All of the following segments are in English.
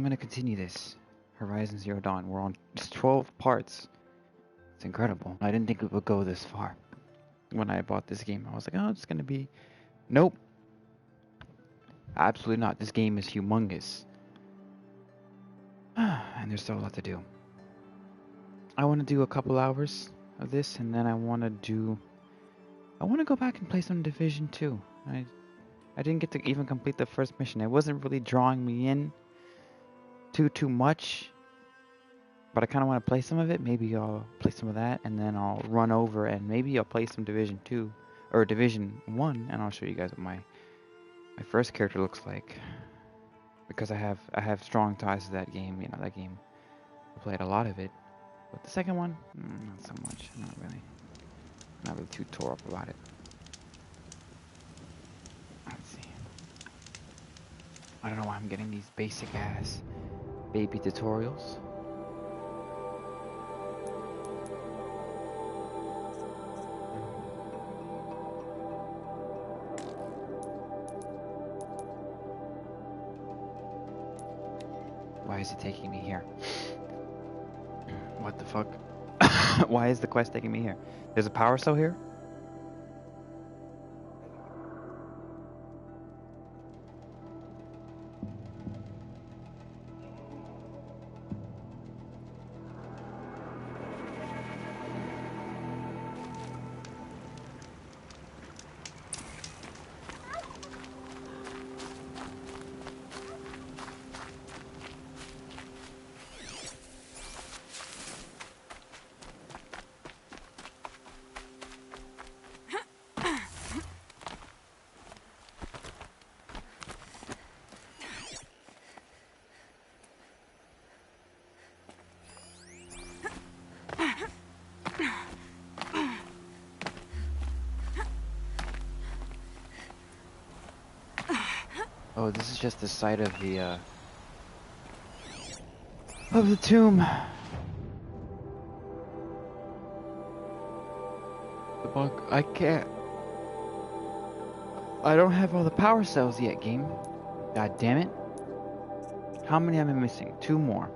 I'm gonna continue this. Horizon Zero Dawn. We're on just 12 parts. It's incredible. I didn't think it would go this far. When I bought this game, I was like, oh, it's gonna be... Nope. Absolutely not. This game is humongous. And there's still a lot to do. I want to do a couple hours of this, and then I want to go back and play some Division 2. I didn't get to even complete the first mission. It wasn't really drawing me in too much. But I kind of want to play some of it. Maybe I'll play some of that, and then I'll run over, and maybe I'll play some Division 2 or Division 1, and I'll show you guys what my first character looks like. Because I have strong ties to that game. You know, that game, I played a lot of it. But the second one, not so much. Not really too tore up about it. Let's see. I don't know why I'm getting these basic ass baby tutorials. Why is it taking me here? What the fuck? Why is the quest taking me here? There's a power cell here? Oh, this is just the site of the tomb. The bug. I can't. I don't have all the power cells yet, game. God damn it. How many am I missing? 2 more.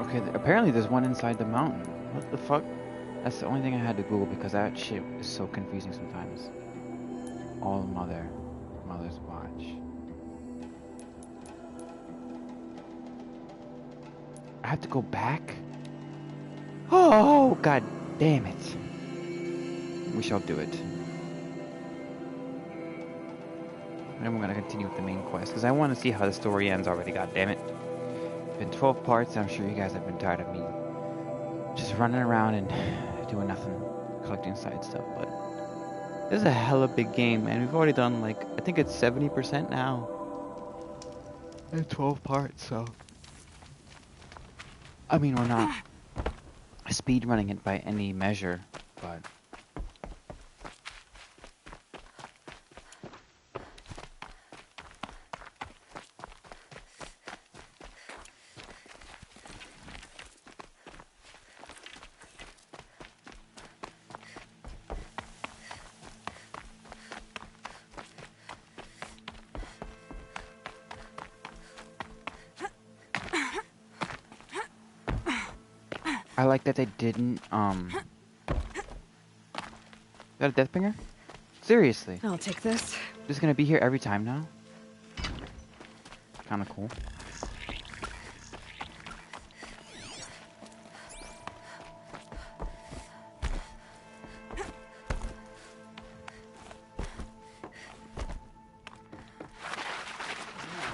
Okay, apparently there's one inside the mountain. What the fuck? That's the only thing I had to Google because that shit is so confusing sometimes. All Mother's Watch. I have to go back? Oh, god damn it. We shall do it. And we're gonna continue with the main quest because I want to see how the story ends already, god damn it. Been 12 parts, and I'm sure you guys have been tired of me just running around and doing nothing, collecting side stuff, but this is a hella big game, and we've already done, like, I think it's 70% now in 12 parts, so I mean, we're not speed running it by any measure, but I like that they didn't, Is that a Deathbringer? Seriously? I'll take this. This is gonna be here every time now? Kinda cool. No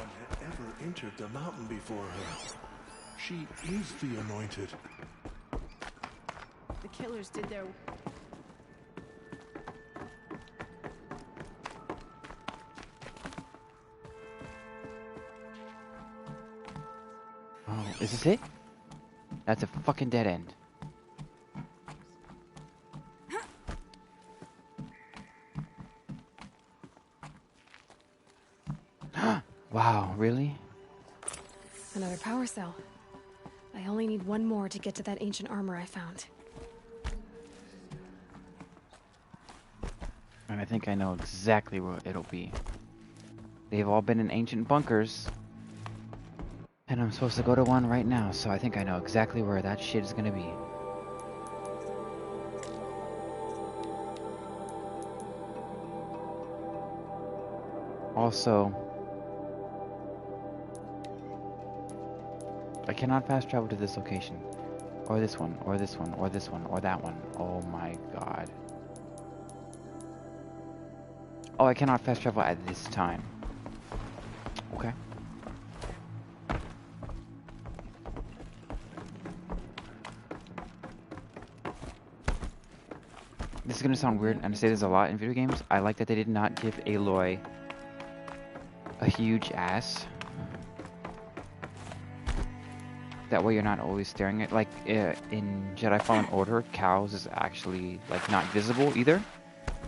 one had ever entered the mountain before her. She is the anointed. killers did their... Oh, is this it? That's a fucking dead end. Wow, really? Another power cell. I only need one more to get to that ancient armor I found. And I think I know exactly where it'll be. They've all been in ancient bunkers. And I'm supposed to go to one right now, so I think I know exactly where that shit is gonna be. Also, I cannot fast travel to this location. Or this one, or this one, or this one, or that one. Oh my god. Oh, I cannot fast travel at this time. Okay. This is gonna sound weird, and I say this a lot in video games. I like that they did not give Aloy a huge ass. That way you're not always staring at, like, in Jedi Fallen Order, Cal's is actually, like, not visible either.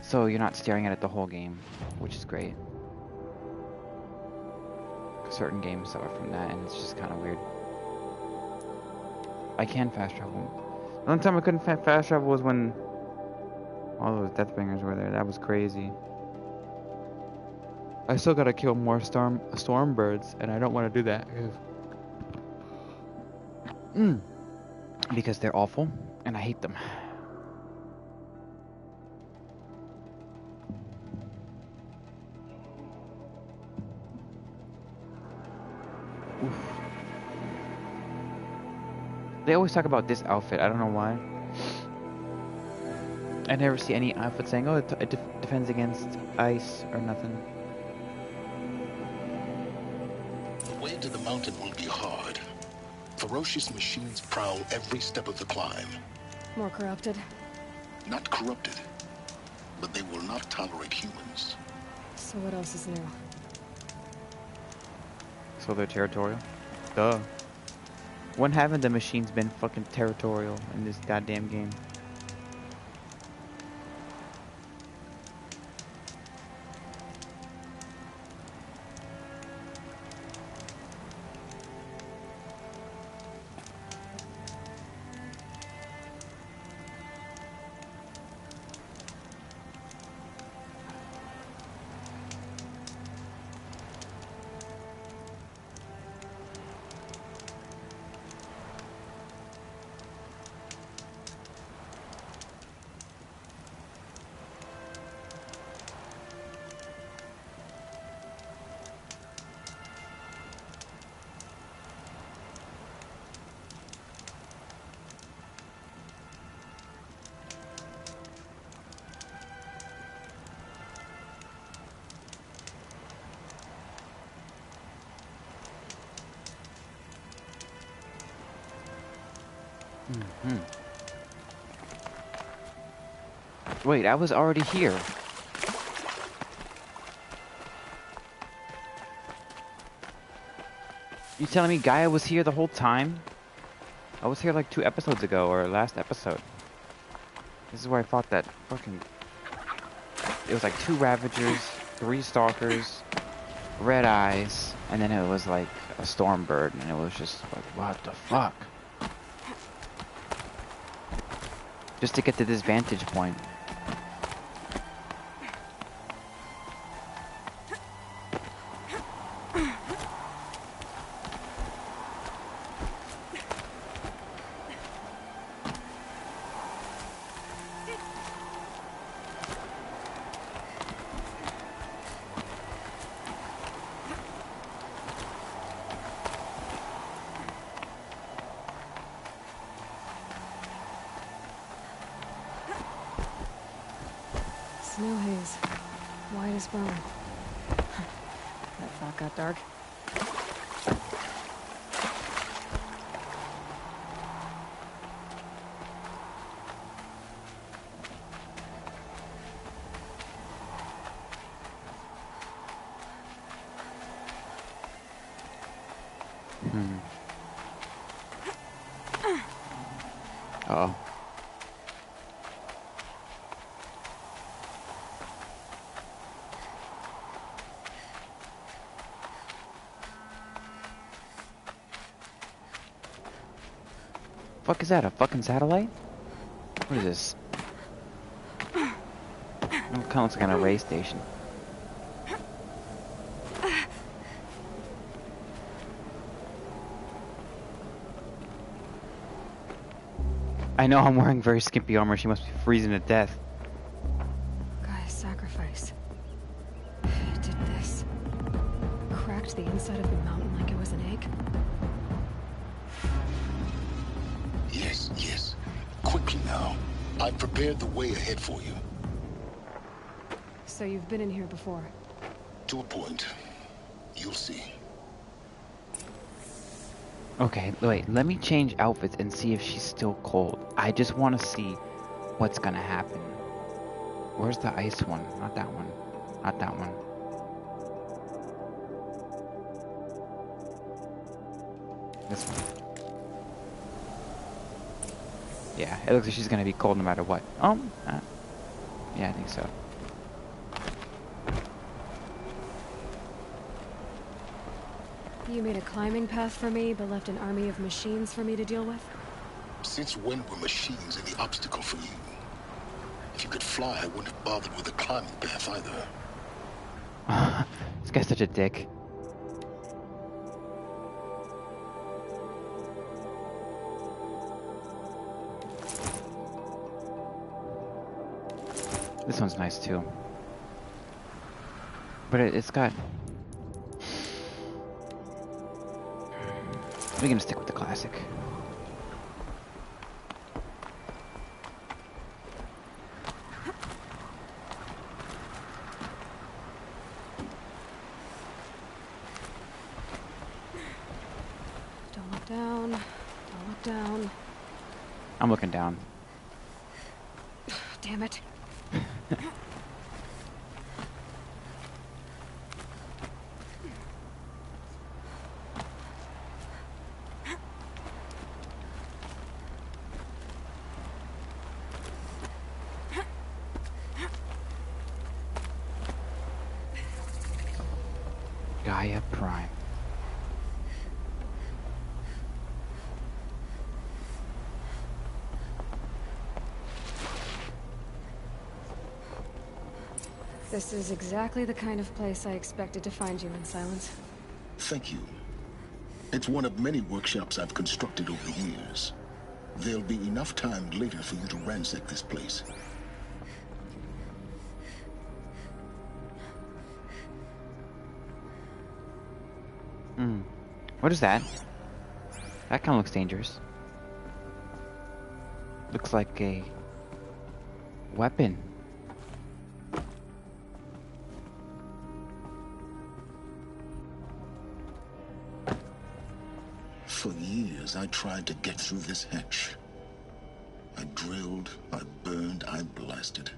So you're not staring at it the whole game, which is great. Certain games suffer from that, and it's just kind of weird. I can fast travel. The only time I couldn't fast travel was when all those Deathbringers were there. That was crazy. I still gotta kill more storm birds, and I don't want to do that. Because they're awful, and I hate them. Oof. They always talk about this outfit. I don't know why. I never see any outfit saying, "Oh, it defends against ice" or nothing. The way to the mountain will be hard. Ferocious machines prowl every step of the climb. More corrupted? Not corrupted, but they will not tolerate humans. So what else is new? So they're territorial? Duh. When haven't the machines been fucking territorial in this goddamn game? Wait, I was already here. You telling me Gaia was here the whole time? I was here like 2 episodes ago, or last episode. This is where I fought that fucking... It was like 2 Ravagers, 3 Stalkers, Red Eyes, and then it was like a Stormbird, and it was just like, what the fuck? Just to get to this vantage point. Snow haze. White as bone. That thought got dark. Uh-oh. Fuck is that? A fucking satellite? What is this? It kind of looks like an array station. I know I'm wearing very skimpy armor. She must be freezing to death. Guy's sacrifice. He did this. Cracked the inside of the mountain like it was an egg. Yes, yes. Quickly now. I've prepared the way ahead for you. So you've been in here before? To a point. You'll see. Okay, wait. Let me change outfits and see if she's still cold. I just want to see what's gonna happen. Where's the ice one? Not that one. Not that one. This one. Yeah, it looks like she's gonna be cold no matter what. Yeah, I think so. You made a climbing path for me, but left an army of machines for me to deal with? Since when were machines any obstacle for you? If you could fly, I wouldn't have bothered with a climbing path either. This guy's such a dick. This one's nice too. But it's got... We're gonna stick with the classic. Don't look down. Don't look down. I'm looking down. Damn it. Gaia Prime. This is exactly the kind of place I expected to find you in, Silence. Thank you. It's one of many workshops I've constructed over the years. There'll be enough time later for you to ransack this place. What is that? That kind of looks dangerous. Looks like a weapon. For years, I tried to get through this hatch. I drilled, I burned, I blasted.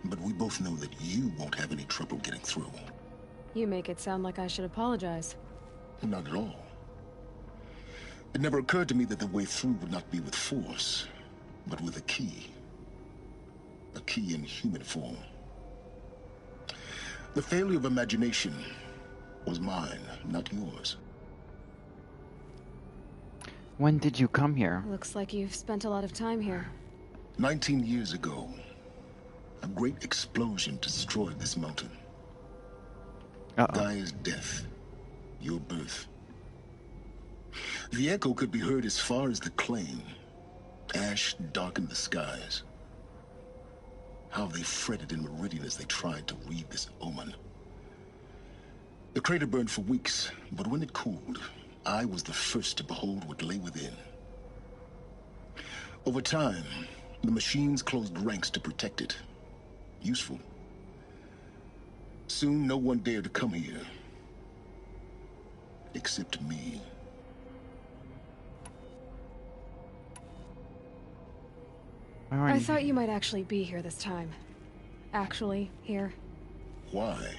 But we both know that you won't have any trouble getting through. You make it sound like I should apologize. Not at all. It never occurred to me that the way through would not be with force, but with a key. A key in human form. The failure of imagination was mine, not yours. When did you come here? Looks like you've spent a lot of time here. 19 years ago, a great explosion destroyed this mountain. Gaia's death, your birth. The echo could be heard as far as the claim. Ash darkened the skies. How they fretted in Meridian as they tried to read this omen. The crater burned for weeks, but when it cooled, I was the first to behold what lay within. Over time, the machines closed ranks to protect it. Useful. Soon, no one dared to come here. Except me. I thought you might actually be here this time. Actually, here. Why?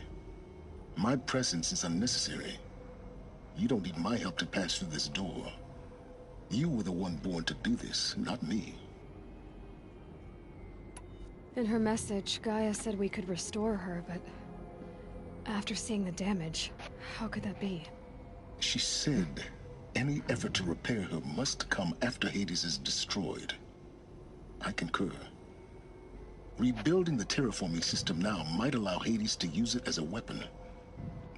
My presence is unnecessary. You don't need my help to pass through this door. You were the one born to do this, not me. In her message, Gaia said we could restore her, but after seeing the damage, how could that be? She said any effort to repair her must come after Hades is destroyed. I concur. Rebuilding the terraforming system now might allow Hades to use it as a weapon.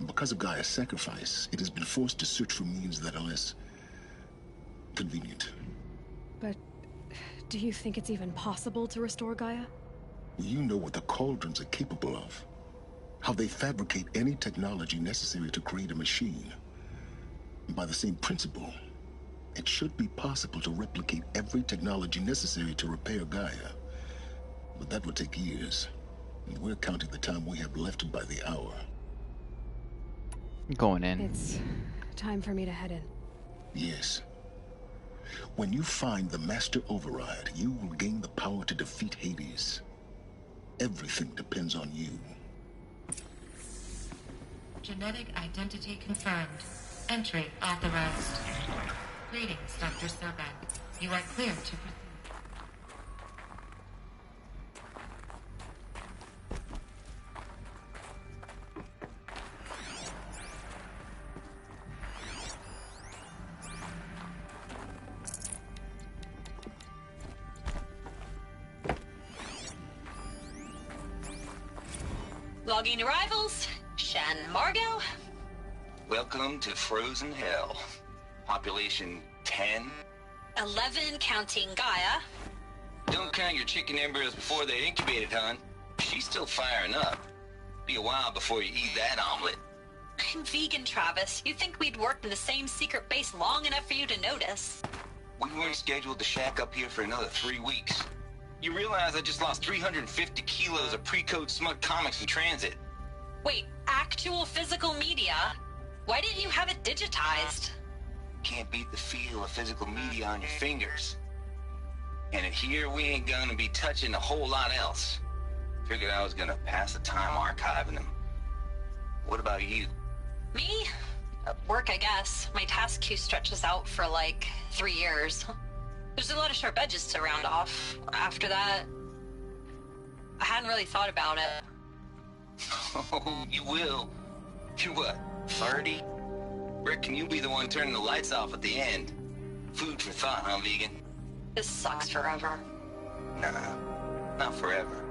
Because of Gaia's sacrifice, it has been forced to search for means that are less convenient. But do you think it's even possible to restore Gaia? You know what the Cauldrons are capable of. How they fabricate any technology necessary to create a machine. By the same principle, it should be possible to replicate every technology necessary to repair Gaia. But that would take years. And we're counting the time we have left by the hour. Going in. It's time for me to head in. Yes. When you find the Master Override, you will gain the power to defeat Hades. Everything depends on you. Genetic identity confirmed. Entry authorized. Greetings, Dr. Sobek. You are clear to proceed. Logging arrivals. Shan Margot. Welcome to Frozen Hell. Population 10. 11 counting Gaia. Don't count your chicken embryos before they're incubated, hon. She's still firing up. Be a while before you eat that omelet. I'm vegan, Travis. You'd think we'd worked in the same secret base long enough for you to notice. We weren't scheduled to shack up here for another 3 weeks. You realize I just lost 350 kilos of pre-code smug comics in transit. Wait, actual physical media? Why didn't you have it digitized? Can't beat the feel of physical media on your fingers. And in here, we ain't gonna be touching a whole lot else. Figured I was gonna pass the time archiving them. What about you? Me? Work, I guess. My task queue stretches out for like 3 years. There's a lot of sharp edges to round off. After that, I hadn't really thought about it. Oh, you will. You're what, 30? Reckon you'll be the one turning the lights off at the end. Food for thought, huh, vegan? This sucks forever. Nah, not forever.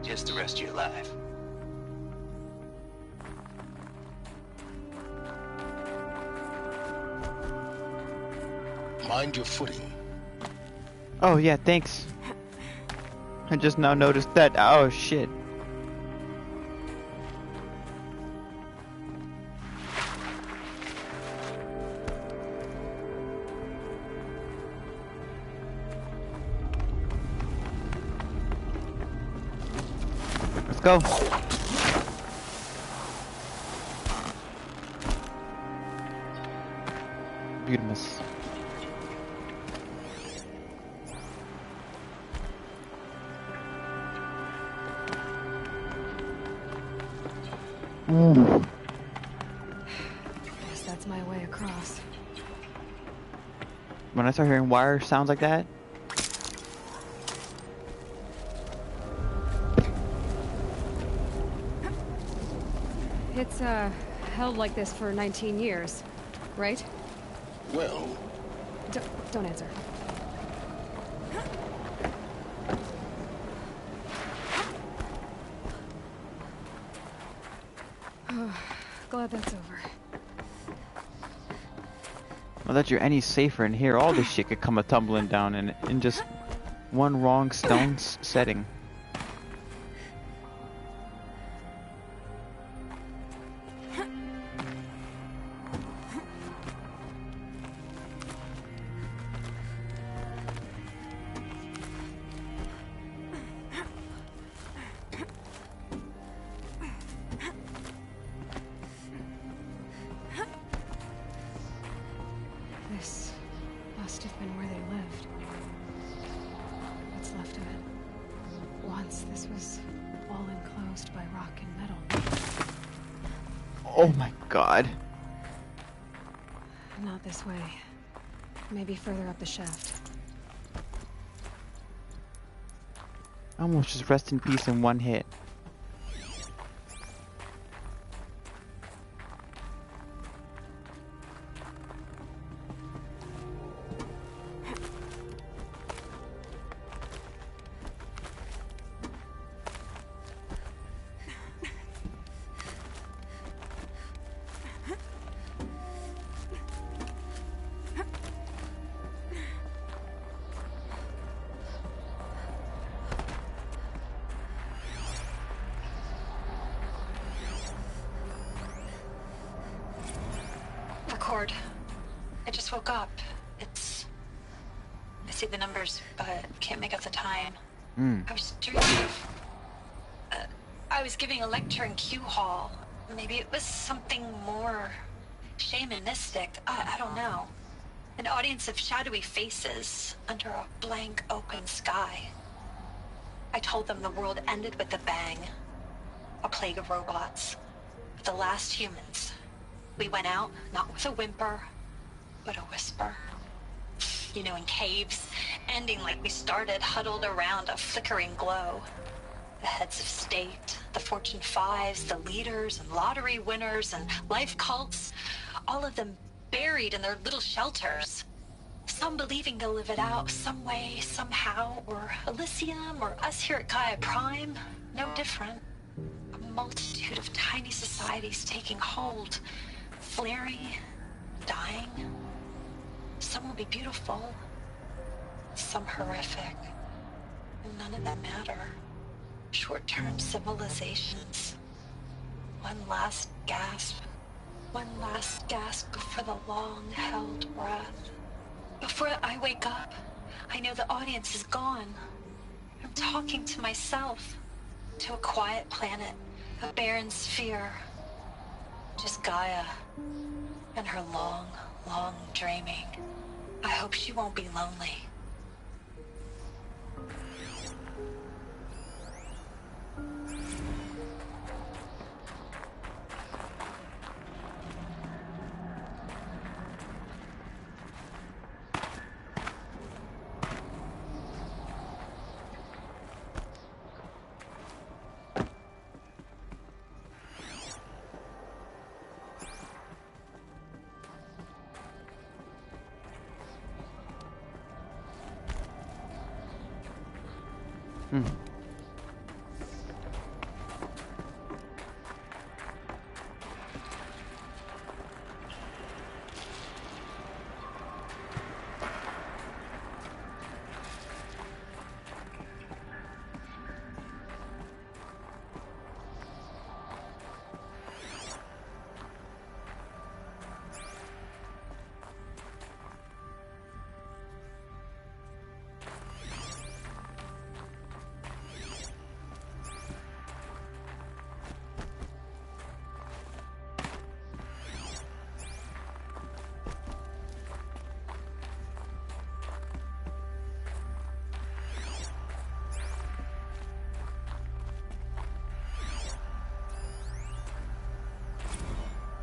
Just the rest of your life. Mind your footing. Oh yeah, thanks. I just now noticed that. Oh shit. Let's go. Beautiful. Guess that's my way across. When I start hearing wire sounds like that, It's, held like this for 19 years, right? Well, Don't answer. Glad that's over. not that you're any safer in here, all this shit could come a tumbling down in just one wrong stone setting. This must have been where they lived. What's left of it. Once this was all enclosed by rock and metal. Oh my god. Not this way. Maybe further up the shaft. Almost just rest in peace in one hit. Record. I just woke up. I see the numbers, but can't make out the time. I was dreaming of... I was giving a lecture in Q Hall. Maybe it was something more shamanistic. I don't know. An audience of shadowy faces under a blank open sky. I told them the world ended with a bang. A plague of robots. The last humans. We went out, not with a whimper, but a whisper. You know, in caves, ending like we started, huddled around a flickering glow. The heads of state, the Fortune 5s, the leaders and lottery winners and life cults, all of them buried in their little shelters. Some believing they'll live it out some way, somehow, or Elysium, or us here at Gaia Prime, no different. A multitude of tiny societies taking hold, flaring, dying. Some will be beautiful, some horrific. None of them matter. Short-term civilizations. One last gasp. One last gasp before the long-held breath. Before I wake up, I know the audience is gone. I'm talking to myself. To a quiet planet, a barren sphere. Just Gaia. And her long, long dreaming. I hope she won't be lonely.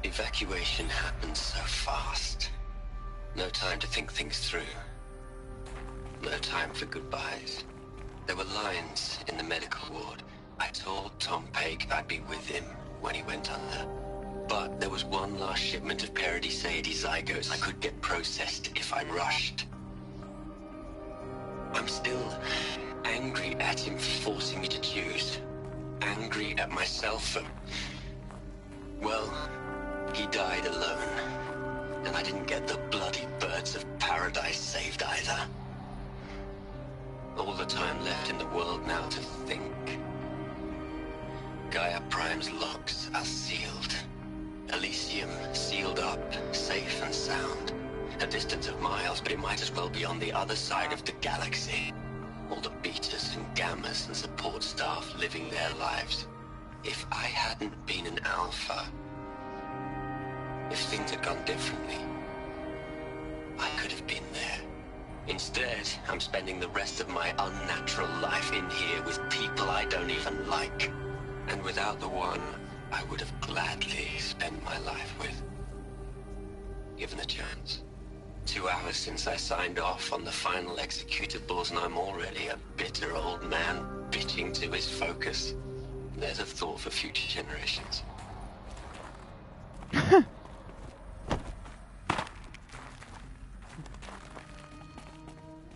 Evacuation happened so fast. No time to think things through. No time for goodbyes. There were lines in the medical ward. I told Tom Paik I'd be with him when he went under. But there was one last shipment of Paradis-Saidi zygotes I could get processed if I rushed. I'm still angry at him for forcing me to choose. Angry at myself for... well... he died alone, and I didn't get the bloody birds of paradise saved either. All the time left in the world now to think. Gaia Prime's locks are sealed. Elysium sealed up, safe and sound. A distance of miles, but it might as well be on the other side of the galaxy. All the betas and gammas and support staff living their lives. If I hadn't been an alpha... if things had gone differently, I could have been there. Instead, I'm spending the rest of my unnatural life in here with people I don't even like. And without the one I would have gladly spent my life with. Given a chance. 2 hours since I signed off on the final executables, and I'm already a bitter old man bitching to his focus. There's a thought for future generations.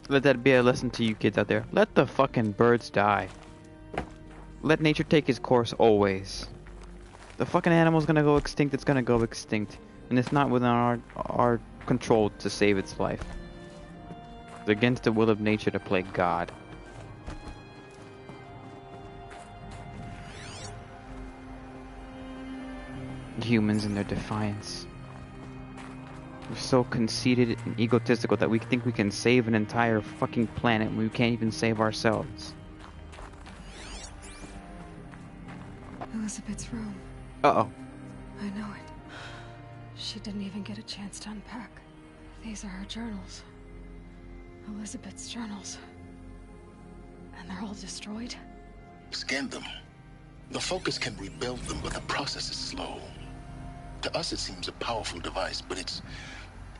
Let that be a lesson to you kids out there. Let the fucking birds die. Let nature take its course always. The fucking animal's gonna go extinct, it's gonna go extinct. And it's not within our control to save its life. It's against the will of nature to play God. Humans and their defiance. We're so conceited and egotistical that we think we can save an entire fucking planet when we can't even save ourselves. Elizabeth's room. Uh-oh. I know it. She didn't even get a chance to unpack. These are her journals. Elizabeth's journals. And they're all destroyed? Scan them. The Focus can rebuild them, but the process is slow. To us, it seems a powerful device, but its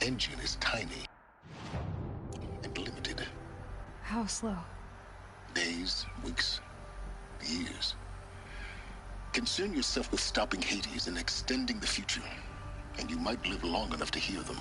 engine is tiny and limited. How slow? Days, weeks, years. Concern yourself with stopping Hades and extending the future, and you might live long enough to hear them.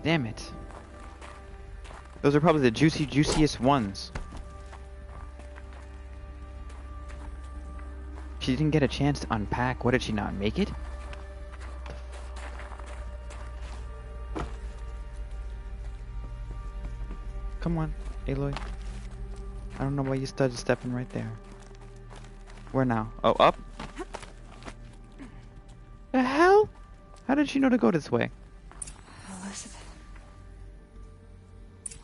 Damn it. Those are probably the juiciest ones. She didn't get a chance to unpack. What, did she not make it? Come on, Aloy. I don't know why you started stepping right there. Where now? Oh, up? The hell? How did she know to go this way? Elizabeth.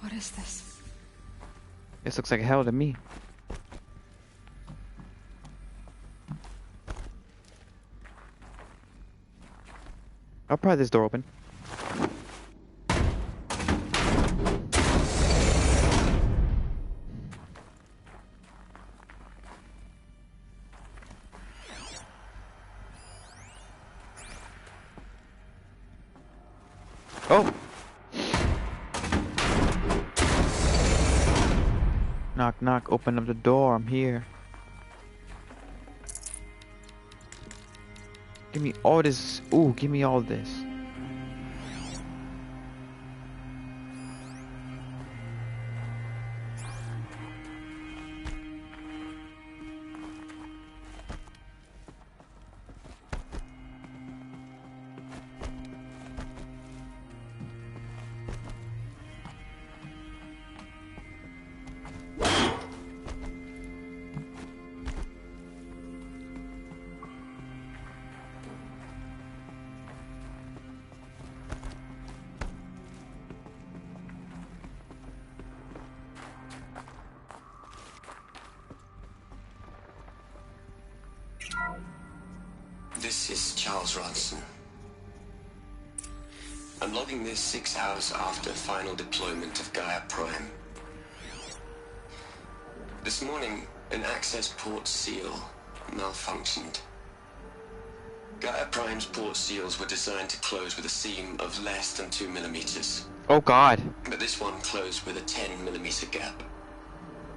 What is this? This looks like hell to me. I'll pry this door open. Oh! Knock, knock, open up the door, I'm here. Give me all this. Ooh, give me all this. This is Charles Ronson. I'm logging this 6 hours after final deployment of Gaia Prime. This morning, an access port seal malfunctioned. Gaia Prime's port seals were designed to close with a seam of less than 2 millimeters. Oh god. But this one closed with a 10 millimeter gap.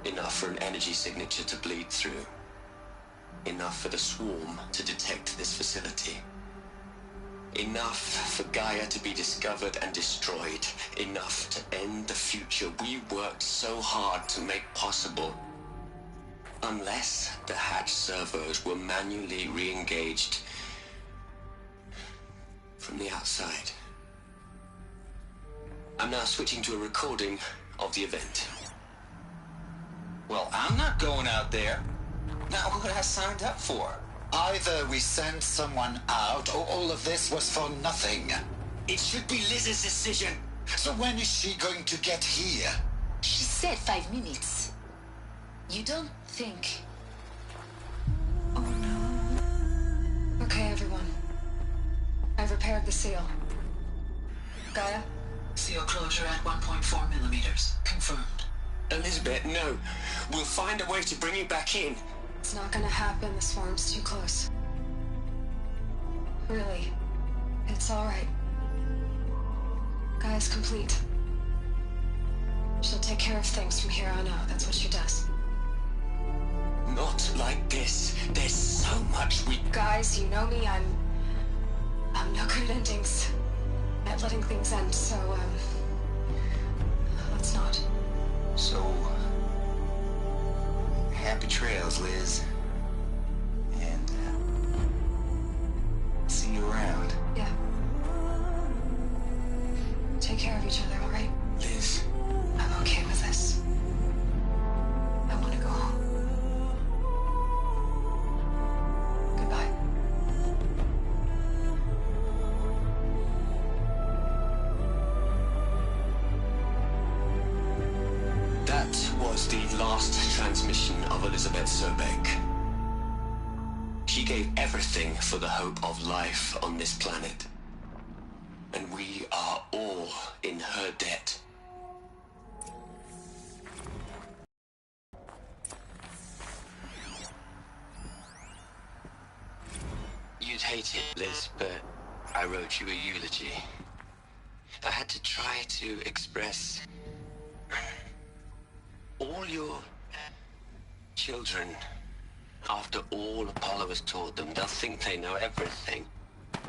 Enough for an energy signature to bleed through. Enough for the swarm to detect this facility. Enough for Gaia to be discovered and destroyed. Enough to end the future we worked so hard to make possible. Unless the hatch servos were manually re-engaged from the outside. I'm now switching to a recording of the event. Well, I'm not going out there. Not what I signed up for. Either we sent someone out, or all of this was for nothing. It should be Liz's decision. So when is she going to get here? She said 5 minutes. You don't think... Oh no. Okay, everyone. I've repaired the seal. Gaia? Seal closure at 1.4 millimeters. Confirmed. Elizabeth, no. We'll find a way to bring you back in. It's not gonna happen. The swarm's too close. Really. It's alright. Gaia's complete. She'll take care of things from here on out. That's what she does. Not like this. There's so much we... Guys, you know me. I'm no good at endings. At letting things end, so, let's not. So, happy trails, Liz. And, see you around. Yeah. Take care of each other, alright? Liz. I'm okay with this. I want to go home. Goodbye. That was the last transmission of Elizabeth Sobek. She gave everything for the hope of life on this planet. And we are all in her debt. You'd hate it, Liz, but I wrote you a eulogy. I had to try to express all your children. After all Apollo has taught them, they'll think they know everything.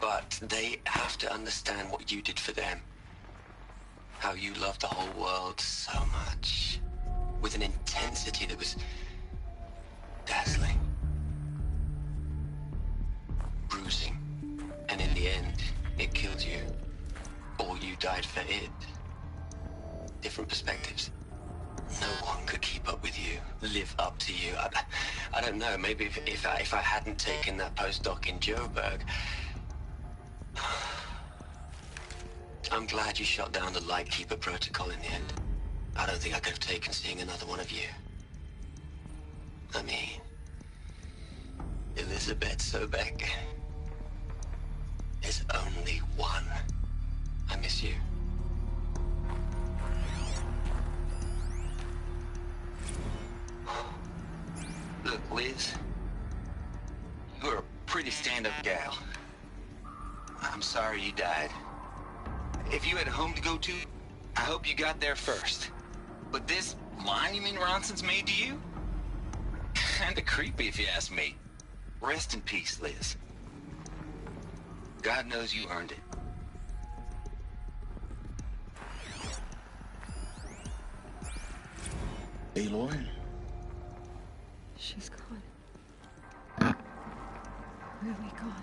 But they have to understand what you did for them. How you loved the whole world so much. With an intensity that was dazzling. Bruising. And in the end, it killed you. Or you died for it. Different perspectives. No one could keep up with you, live up to you. I don't know, maybe if I hadn't taken that postdoc in Joburg... I'm glad you shot down the Lightkeeper protocol in the end. I don't think I could have taken seeing another one of you. I mean... Elizabeth Sobek... There's only one. I miss you. Look, Liz, you're a pretty stand-up gal. I'm sorry you died. If you had a home to go to, I hope you got there first. But this monument Ronson's made to you? Kinda creepy if you ask me. Rest in peace, Liz. God knows you earned it. Aloy? She's gone. Really gone.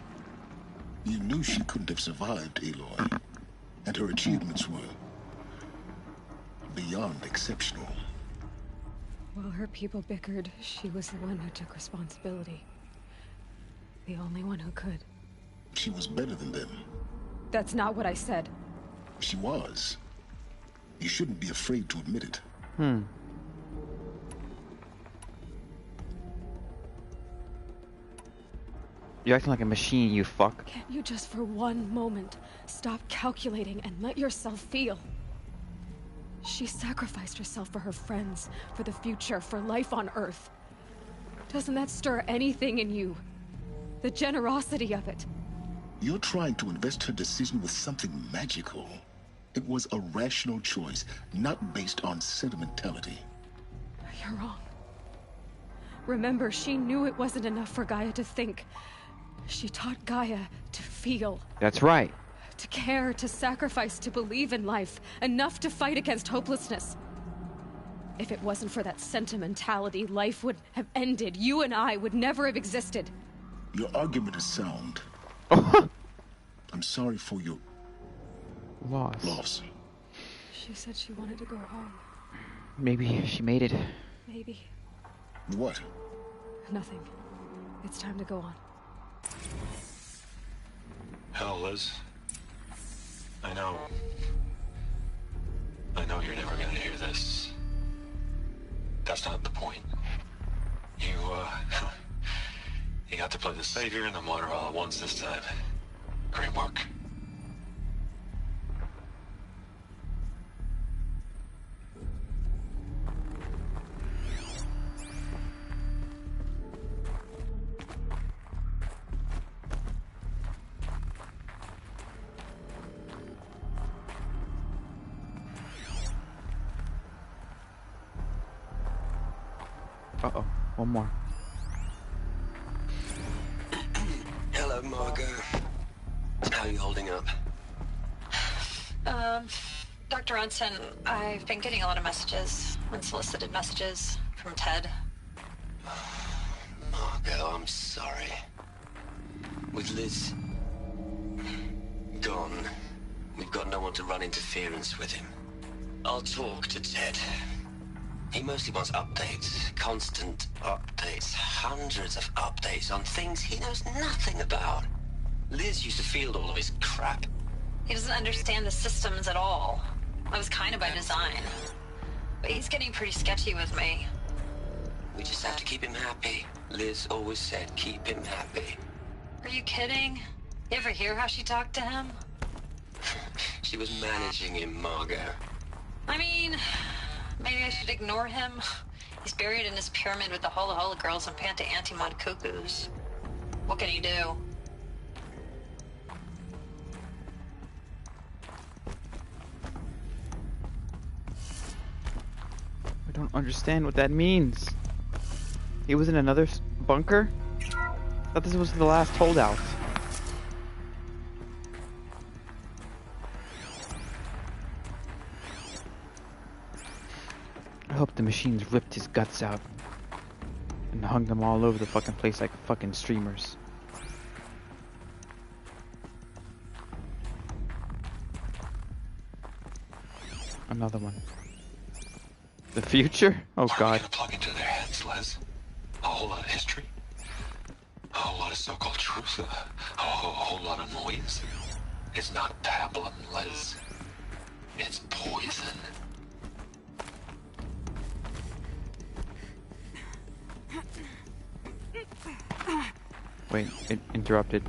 You knew she couldn't have survived, Aloy. And her achievements were beyond exceptional. While her people bickered, she was the one who took responsibility. The only one who could. She was better than them. That's not what I said. She was. You shouldn't be afraid to admit it. You're acting like a machine, you fuck. Can't you just for one moment stop calculating and let yourself feel? She sacrificed herself for her friends, for the future, for life on Earth. Doesn't that stir anything in you? The generosity of it. You're trying to invest her decision with something magical. It was a rational choice, not based on sentimentality. You're wrong. Remember, she knew it wasn't enough for Gaia to think. She taught Gaia to feel. That's right. To care, to sacrifice, to believe in life. Enough to fight against hopelessness. If it wasn't for that sentimentality, life would have ended. You and I would never have existed. Your argument is sound. I'm sorry for your loss. She said she wanted to go home. Maybe she made it. Maybe. What? Nothing. It's time to go on. Hell, Liz. I know you're never gonna hear this. That's not the point. You, you got to play the savior and the martyr all at once this time. Great work. Uh-oh, one more. Hello, Margot. How are you holding up? Dr. Ronson, I've been getting a lot of messages, unsolicited messages from Ted. Margot, I'm sorry. With Liz gone, we've got no one to run interference with him. I'll talk to Ted. He mostly wants updates, constant updates, hundreds of updates on things he knows nothing about. Liz used to field all of his crap. He doesn't understand the systems at all. That was kind of by design. But he's getting pretty sketchy with me. We just have to keep him happy. Liz always said keep him happy. Are you kidding? You ever hear how she talked to him? She was managing him, Margot. I mean, maybe I should ignore him. He's buried in his pyramid with the Hola Hola girls and Panta Antimod cuckoos. What can he do? I don't understand what that means. He was in another bunker? I thought this was the last holdout. I hope the machines ripped his guts out and hung them all over the fucking place like fucking streamers. Another one. The future? Oh What are we god. gonna plug into their heads, Les? A whole lot of history? A whole lot of so-called truth? A whole lot of noise? It's not pablum, Les. It's poison. Wait, it interrupted.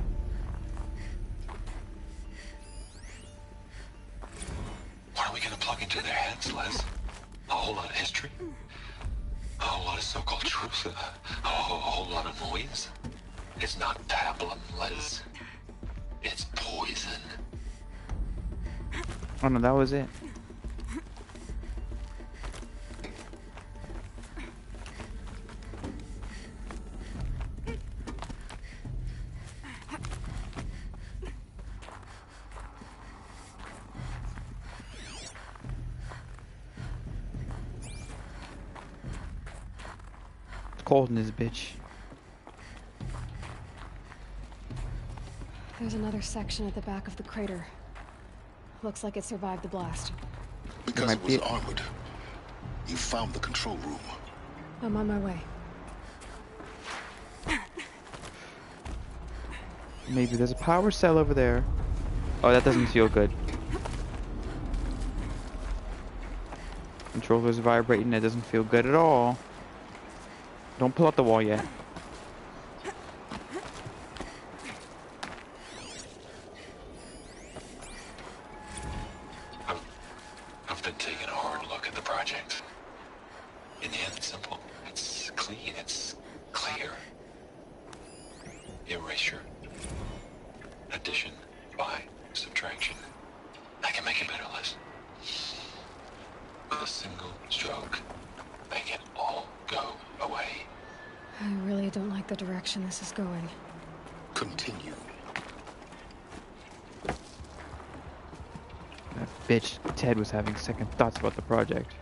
What are we gonna plug into their heads, Les? A whole lot of history? A whole lot of so-called truth? A whole lot of noise? It's not pablum, Les. It's poison. Oh no, that was it. It's cold in this bitch. There's another section at the back of the crater. Looks like it survived the blast. Because might it was be- armored. You found the control room. I'm on my way. Maybe there's a power cell over there. Oh, that doesn't feel good. Controller's vibrating. That doesn't feel good at all. Don't pull out the wall yet. I've been taking a hard look at the project. In the end, it's simple. It's clean. It's clear. Erasure. Addition. By. Subtraction. I can make it better, Les. With a single stroke, make it all go away. I really don't like the direction this is going. Continue. That bitch Ted was having second thoughts about the project.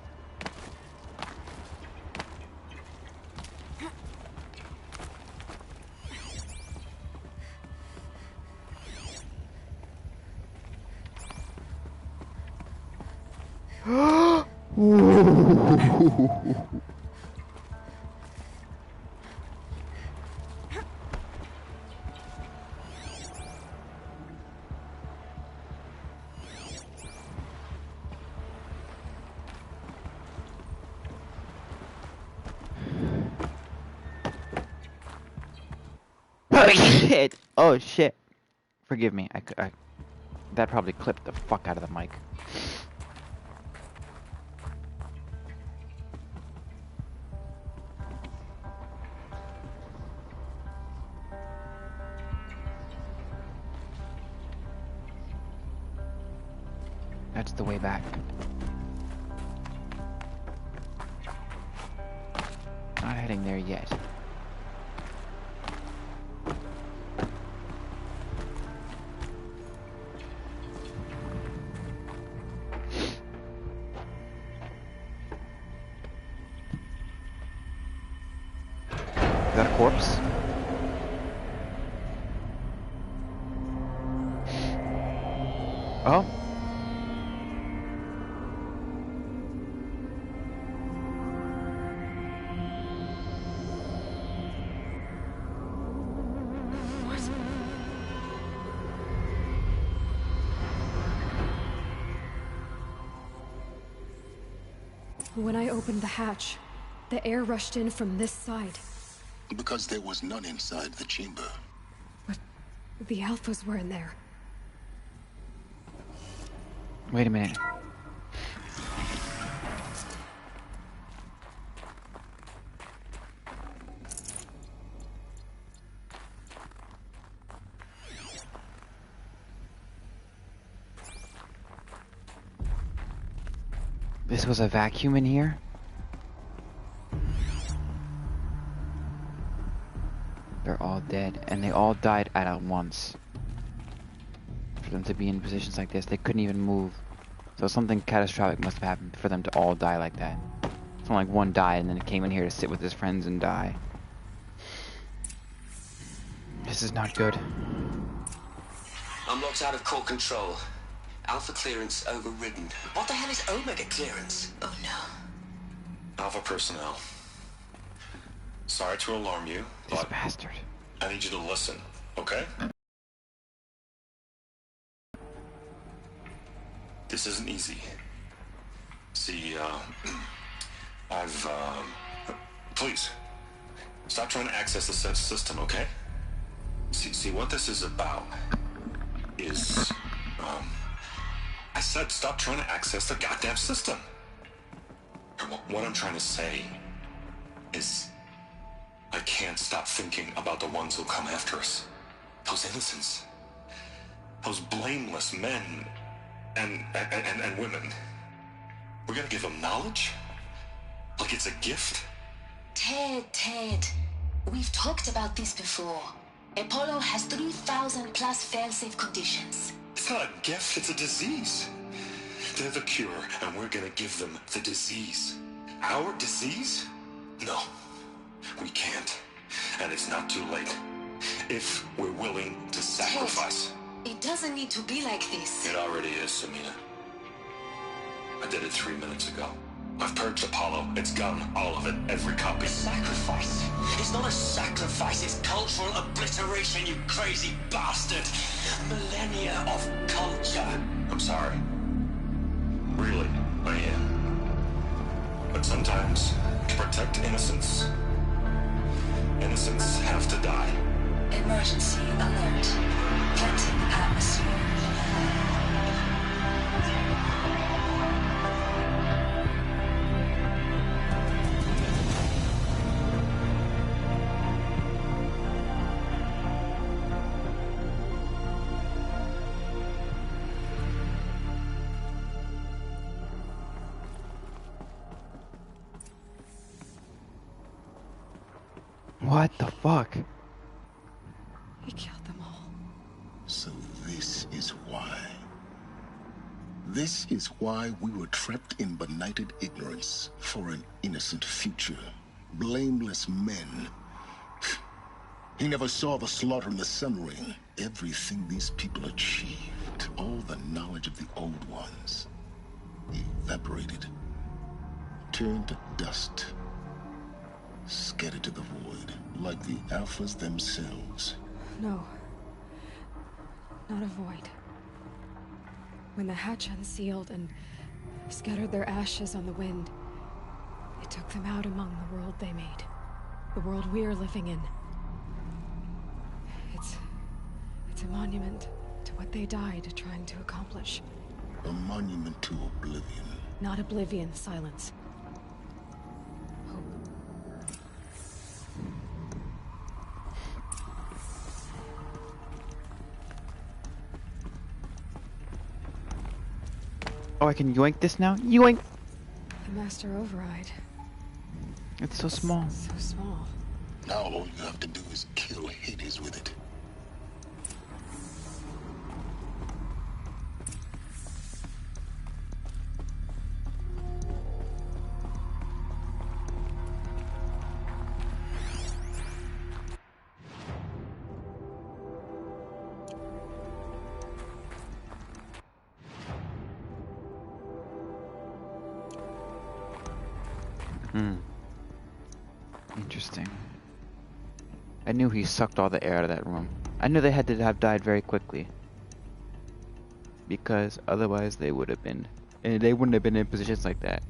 Oh shit! Oh shit! Forgive me. I that probably clipped the fuck out of the mic. That's the way back. Not heading there yet. Is that a corpse? Oh. When I opened the hatch, the air rushed in from this side. Because there was none inside the chamber. But the alphas were in there. Wait a minute. This was a vacuum in here? They're all dead, and they all died at once. For them to be in positions like this, they couldn't even move. So something catastrophic must have happened for them to all die like that. It's not like one died and then came in here to sit with his friends and die. This is not good. I'm locked out of core control. Alpha clearance overridden. What the hell is Omega clearance? Oh no. Alpha personnel. Sorry to alarm you, This but bastard. I need you to listen, okay? This isn't easy. See, please, stop trying to access the system, okay? See, what this is about is, I said stop trying to access the goddamn system. What I'm trying to say is I can't stop thinking about the ones who'll come after us. Those innocents. Those blameless men and women. We're gonna give them knowledge? Like it's a gift? Ted. We've talked about this before. Apollo has 3,000 plus fail-safe conditions. It's not a gift, it's a disease. They're the cure, and we're gonna give them the disease. Our disease? No, we can't. And it's not too late. If we're willing to sacrifice. Ted, it doesn't need to be like this. It already is, Samina. I did it 3 minutes ago. I've purged Apollo. It's gone, all of it, every copy. Sacrifice? It's not a sacrifice, it's cultural obliteration, you crazy bastard! Millennia of culture. I'm sorry. Really, I am. But sometimes, to protect innocence, innocents have to die. Emergency alert. Venting atmosphere. What the fuck? He killed them all. So this is why. This is why we were trapped in benighted ignorance for an innocent future. Blameless men. He never saw the slaughter in the Sun Ring. Everything these people achieved, all the knowledge of the old ones, evaporated, turned to dust, scattered to the void, like the Alphas themselves. No. Not a void. When the hatch unsealed and scattered their ashes on the wind, it took them out among the world they made. The world we're living in. It's a monument to what they died trying to accomplish. A monument to oblivion. Not oblivion, silence. Hope. Oh, I can yoink this now? Yoink! The Master Override. It's so small. So small. Now all you have to do is kill Hades with it. Interesting. I knew he sucked all the air out of that room. I knew they had to have died very quickly. Because otherwise they would have been... And they wouldn't have been in positions like that.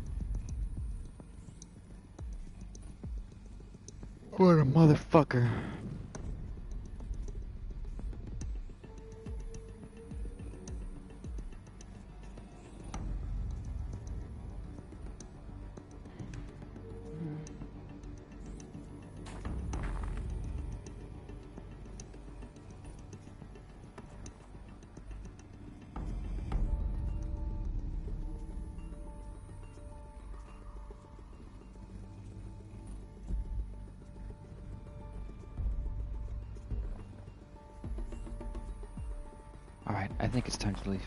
What a motherfucker. Alright, I think it's time to leave.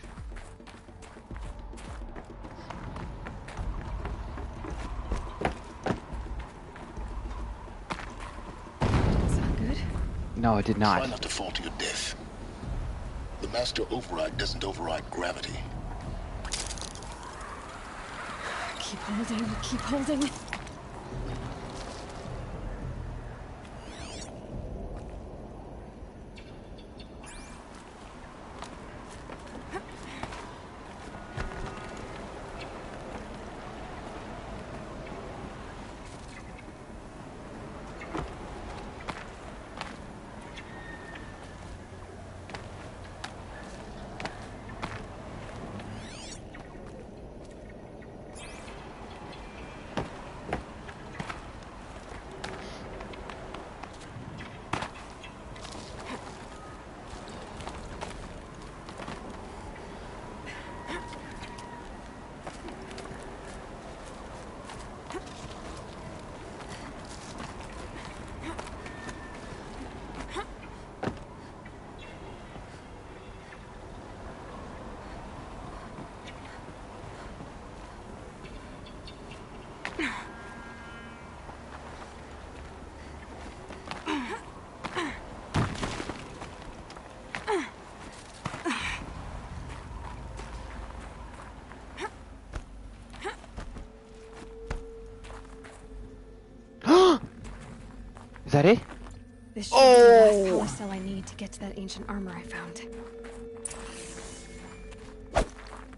Sound good? No, it did Try not. not to fall to your death. The Master Override doesn't override gravity. Keep holding, keep holding. Is that it? This should be the last power cell I need to get to that ancient armor I found.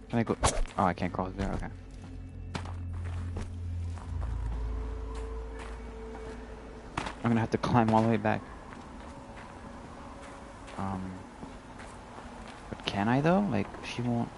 Can I go? Oh, I can't cross there. Okay. I'm gonna have to climb all the way back. But can I though? Like, she won't.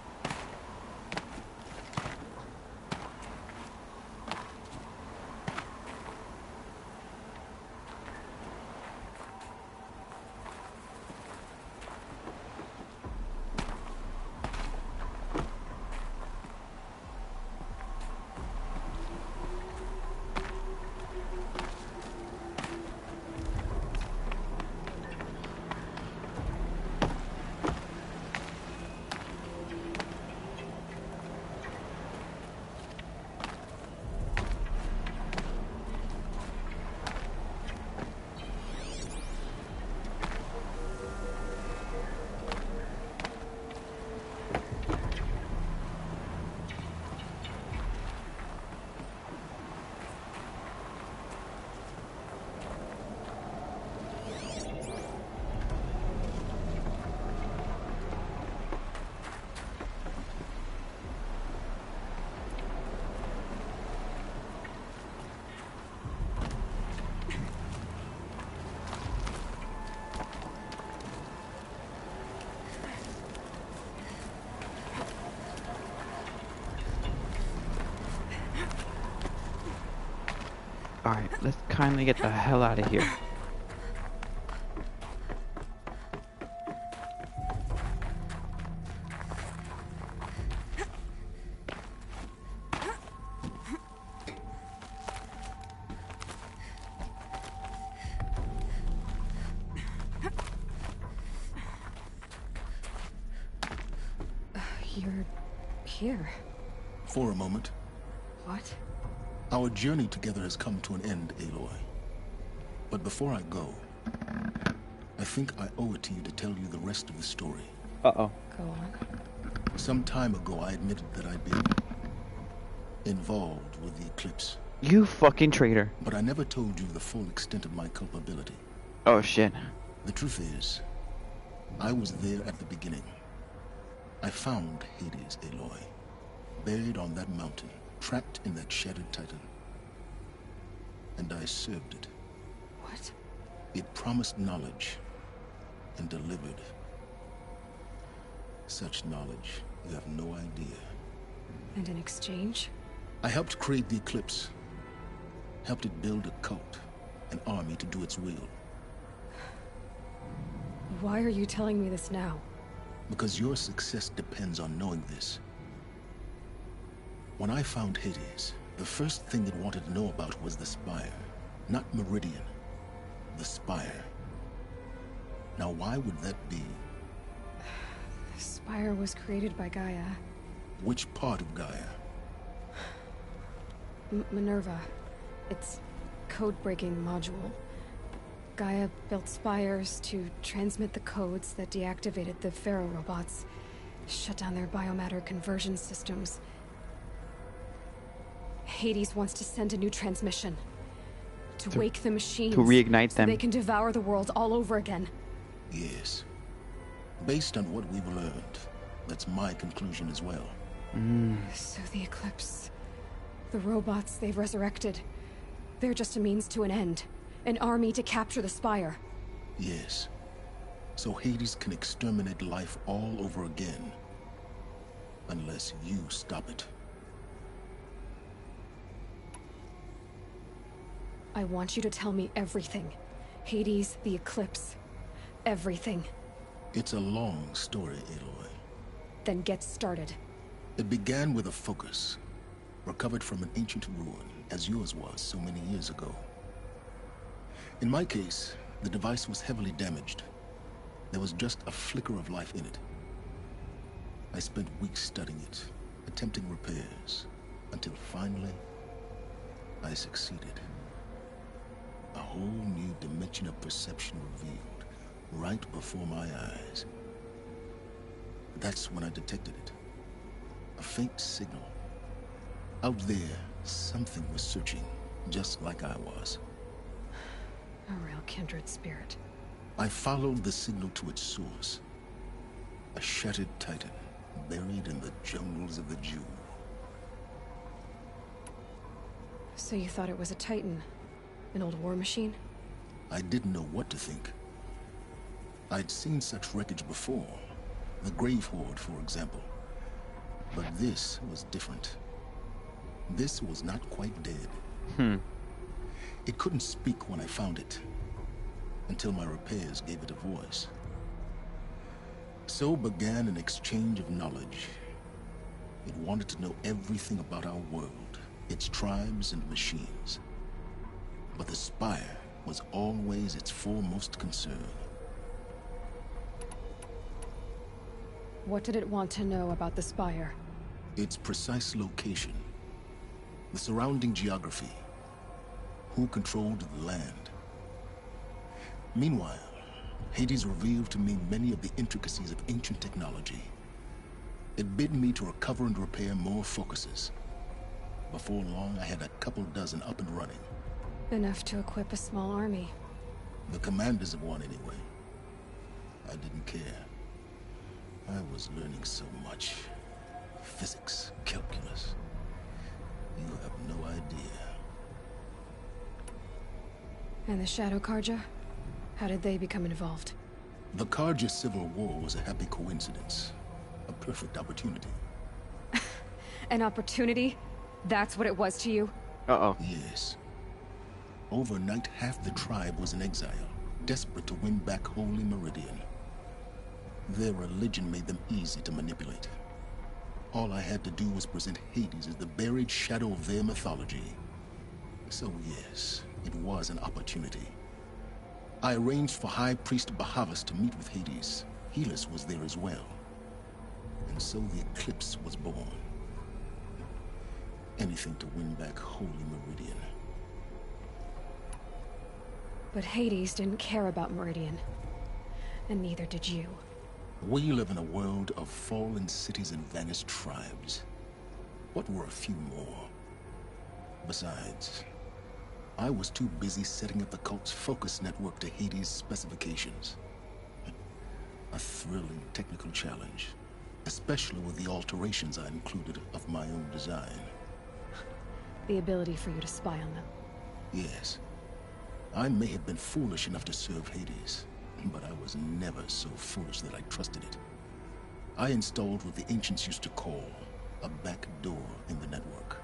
Alright, let's kindly get the hell out of here. You're here. For a moment. What? Our journey together has come to an end, Aloy. But before I go, I think I owe it to you to tell you the rest of the story. Uh-oh. Go on. Some time ago, I admitted that I'd been involved with the eclipse. You fucking traitor. But I never told you the full extent of my culpability. Oh, shit. The truth is, I was there at the beginning. I found Hades, Aloy, buried on that mountain, trapped in that shattered titan. And I served it. What? It promised knowledge and delivered. Such knowledge, you have no idea. And in exchange? I helped create the eclipse. Helped it build a cult, an army to do its will. Why are you telling me this now? Because your success depends on knowing this. When I found Hades, the first thing it wanted to know about was the Spire. Not Meridian. The Spire. Now why would that be? The Spire was created by Gaia. Which part of Gaia? Minerva. It's code-breaking module. Gaia built spires to transmit the codes that deactivated the Pharaoh robots, shut down their biomatter conversion systems. Hades wants to send a new transmission to wake the machines, to reignite so them. they can devour the world all over again. Yes. Based on what we've learned, that's my conclusion as well. So the Eclipse, the robots they've resurrected, they're just a means to an end. An army to capture the Spire. Yes. So Hades can exterminate life all over again. Unless you stop it. I want you to tell me everything. Hades, the Eclipse, everything. It's a long story, Aloy. Then get started. It began with a focus, recovered from an ancient ruin, as yours was so many years ago. In my case, the device was heavily damaged. There was just a flicker of life in it. I spent weeks studying it, attempting repairs, until finally, I succeeded. A whole new dimension of perception revealed, right before my eyes. That's when I detected it. A faint signal. Out there, something was searching, just like I was. A real kindred spirit. I followed the signal to its source. A shattered titan, buried in the jungles of the Jew. So you thought it was a titan? An old war machine? I didn't know what to think. I'd seen such wreckage before. The Grave Horde, for example. But this was different. This was not quite dead. It couldn't speak when I found it, until my repairs gave it a voice. So began an exchange of knowledge. It wanted to know everything about our world, its tribes and machines. But the Spire was always its foremost concern. What did it want to know about the Spire? Its precise location, the surrounding geography, who controlled the land. Meanwhile, Hades revealed to me many of the intricacies of ancient technology. It bid me to recover and repair more focuses. Before long, I had a couple dozen up and running. Enough to equip a small army. The commanders of one, anyway. I didn't care. I was learning so much. Physics, calculus. You have no idea. And the Shadow Karja? How did they become involved? The Karja Civil War was a happy coincidence. A perfect opportunity. An opportunity? That's what it was to you? Uh-oh. Yes. Overnight, half the tribe was in exile, desperate to win back Holy Meridian. Their religion made them easy to manipulate. All I had to do was present Hades as the buried shadow of their mythology. So yes, it was an opportunity. I arranged for High Priest Bahavas to meet with Hades. Helis was there as well. And so the eclipse was born. Anything to win back Holy Meridian. But Hades didn't care about Meridian. And neither did you. We live in a world of fallen cities and vanished tribes. What were a few more? Besides, I was too busy setting up the cult's focus network to Hades' specifications. A thrilling technical challenge, especially with the alterations I included of my own design. The ability for you to spy on them. Yes. I may have been foolish enough to serve Hades, but I was never so foolish that I trusted it. I installed what the ancients used to call a back door in the network.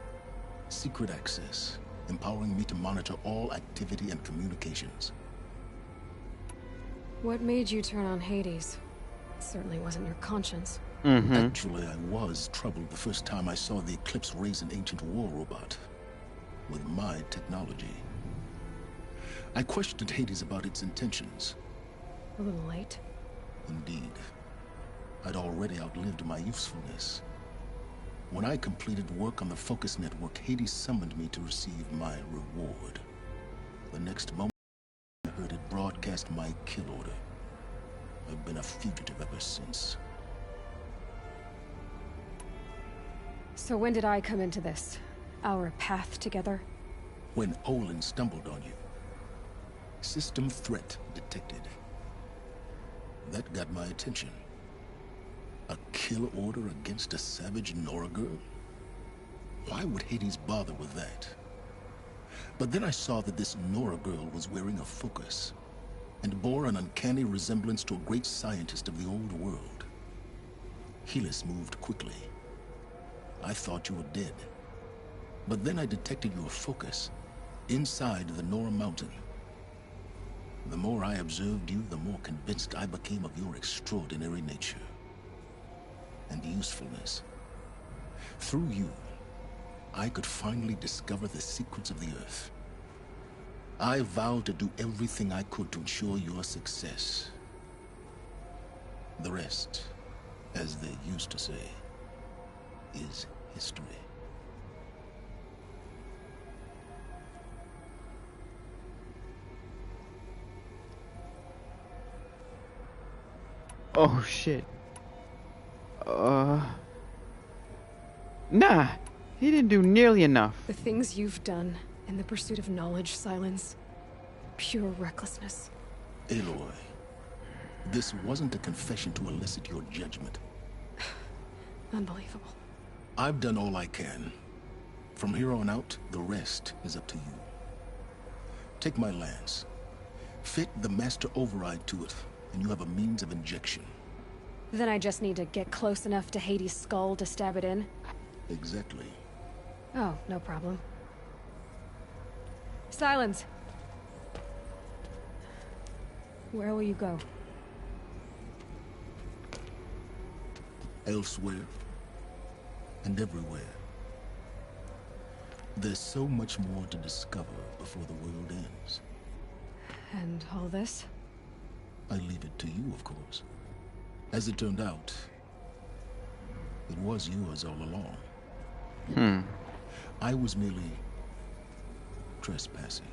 Secret access, empowering me to monitor all activity and communications. What made you turn on Hades? It certainly wasn't your conscience. Actually, I was troubled the first time I saw the Eclipse raise an ancient war robot with my technology. I questioned Hades about its intentions. A little late. Indeed. I'd already outlived my usefulness. When I completed work on the Focus Network, Hades summoned me to receive my reward. The next moment, I heard it broadcast my kill order. I've been a fugitive ever since. So when did I come into this? Our path together? When Olin stumbled on you. System threat detected. That got my attention. A kill order against a savage Nora girl? Why would Hades bother with that? But then I saw that this Nora girl was wearing a focus, and bore an uncanny resemblance to a great scientist of the old world. Helis moved quickly. I thought you were dead. But then I detected your focus inside the Nora mountain. The more I observed you, the more convinced I became of your extraordinary nature and usefulness. Through you, I could finally discover the secrets of the Earth. I vowed to do everything I could to ensure your success. The rest, as they used to say, is history. Oh shit. Nah, he didn't do nearly enough. The things you've done in the pursuit of knowledge, Silence. Pure recklessness. Aloy, this wasn't a confession to elicit your judgment. Unbelievable. I've done all I can. From here on out, the rest is up to you. Take my lance. Fit the master override to it, and you have a means of injection. Then I just need to get close enough to Hades' skull to stab it in? Exactly. Oh, no problem. Silence! Where will you go? Elsewhere. And everywhere. There's so much more to discover before the world ends. And all this? I leave it to you, of course. As it turned out, it was yours all along. I was merely trespassing.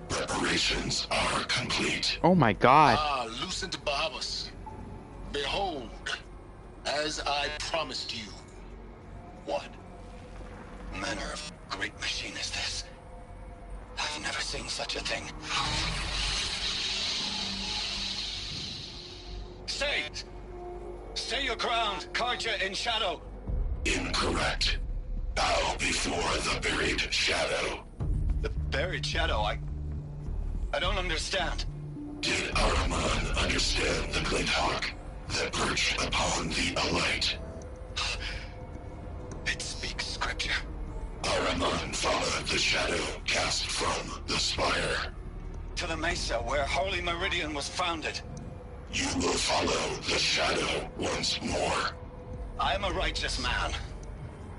Preparations are complete. Oh my god. Lucent Bahavas. Behold, as I promised you. What manner of great machine is this? I've never seen such a thing. Stay! Stay your ground, Karja in shadow! Incorrect. Bow before the buried shadow. The buried shadow? I don't understand. Did Ahriman understand the glint hawk that perched upon the alight? It speaks scripture. Ahriman followed the shadow cast from the spire. To the mesa where Holy Meridian was founded. You will follow the shadow once more. I am a righteous man,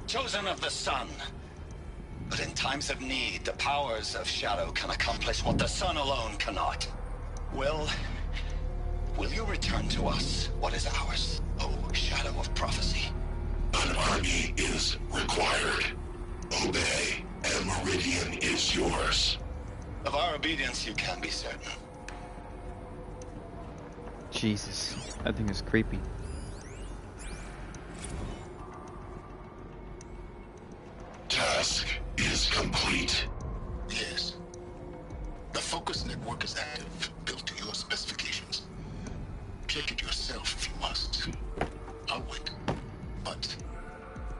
chosen of the sun. But in times of need, the powers of shadow can accomplish what the sun alone cannot. Will you return to us what is ours, O shadow of prophecy? An army is required. Obey, and Meridian is yours. Of our obedience you can be certain. Jesus, that thing is creepy. Task is complete. Yes. The focus network is active, built to your specifications. Check it yourself if you must. I'll wait. But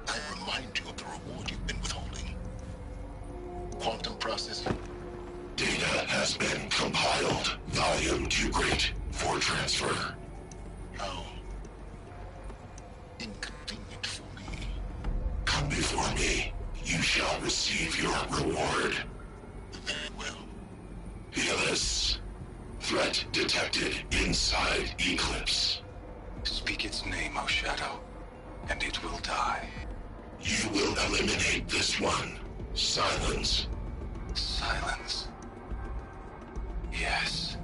I remind you of the reward you've been withholding. Quantum processing. Data has been compiled. Volume too great for transfer. How inconvenient for me. Come before me. You shall receive your reward. Very well. Fearless. Threat detected inside Eclipse. Speak its name, O Shadow, and it will die. You will eliminate this one. Silence. Silence. Yes.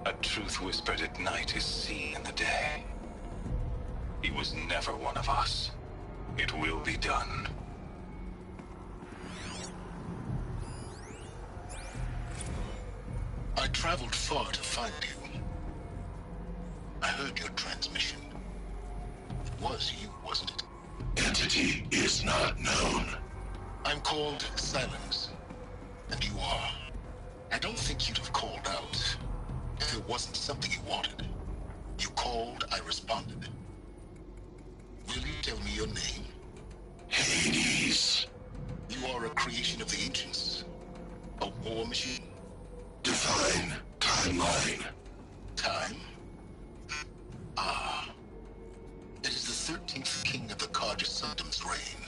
A truth whispered at night is seen in the day. He was never one of us. It will be done. I traveled far to find you. I heard your transmission. It was you, wasn't it? Entity is not known. I'm called Silence, and you are. I don't think you'd have called out if it wasn't something you wanted. You called, I responded. Will you tell me your name? Hades. You are a creation of the ancients. A war machine. Define timeline. Time? Ah. It is the 13th king of the Karja Sundam's reign.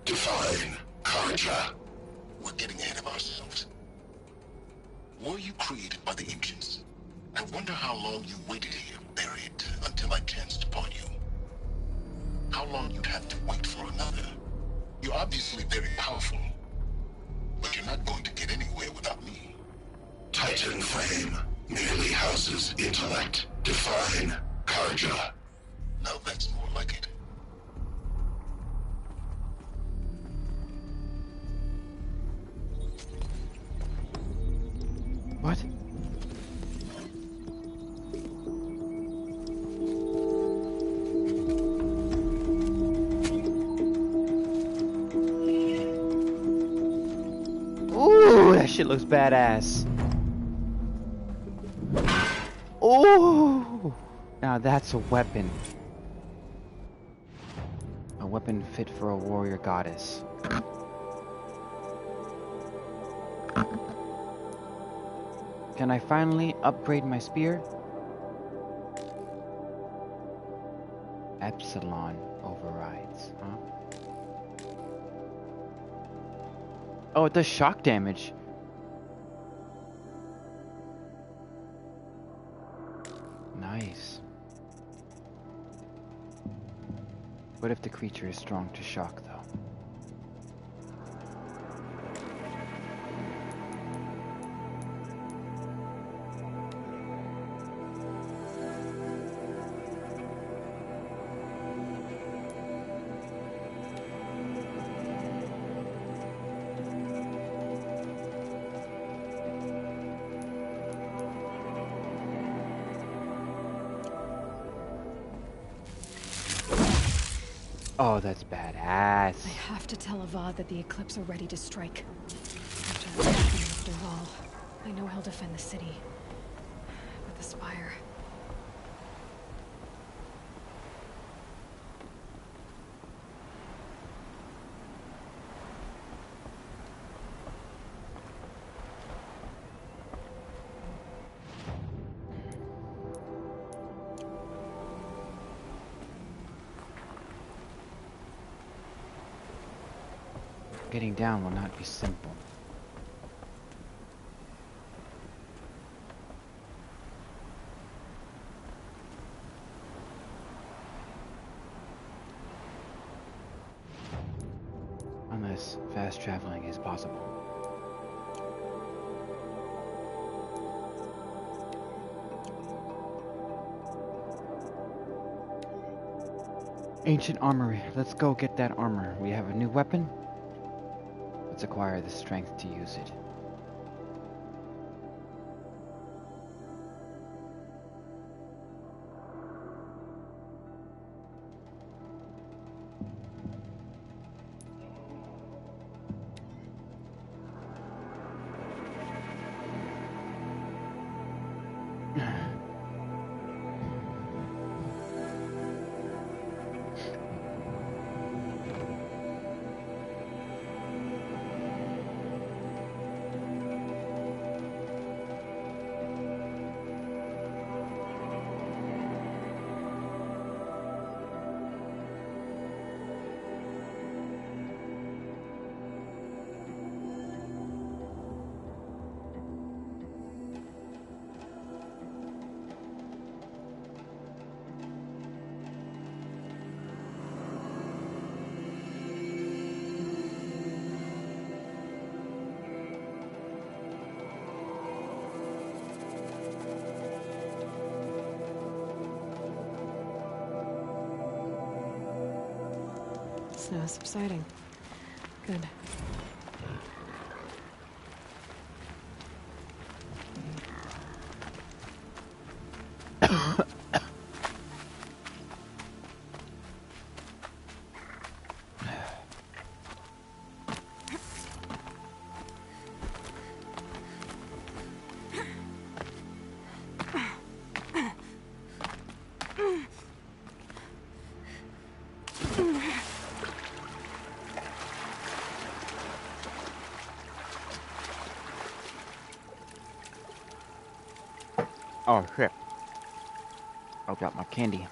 Define Karja. We're getting ahead of ourselves. Were you created by the ancients? I wonder how long you waited here, buried, until I chanced upon you. How long you'd have to wait for another. You're obviously very powerful, but you're not going to get anywhere without me. Titan Flame merely houses intellect. Define Karja. Now that's more like it. What? Ooh, that shit looks badass. Ooh! Now that's a weapon. A weapon fit for a warrior goddess. Can I finally upgrade my spear? Epsilon overrides, huh? Oh, it does shock damage. Nice. What if the creature is strong to shock, though? Oh, that's badass. I have to tell Avad that the Eclipse are ready to strike. After all, I know he'll defend the city. With the Spire. Getting down will not be simple. Unless fast traveling is possible. Ancient armory. Let's go get that armor. We have a new weapon. Let's acquire the strength to use it. Snow is subsiding. Good. Oh shit. I got my candy.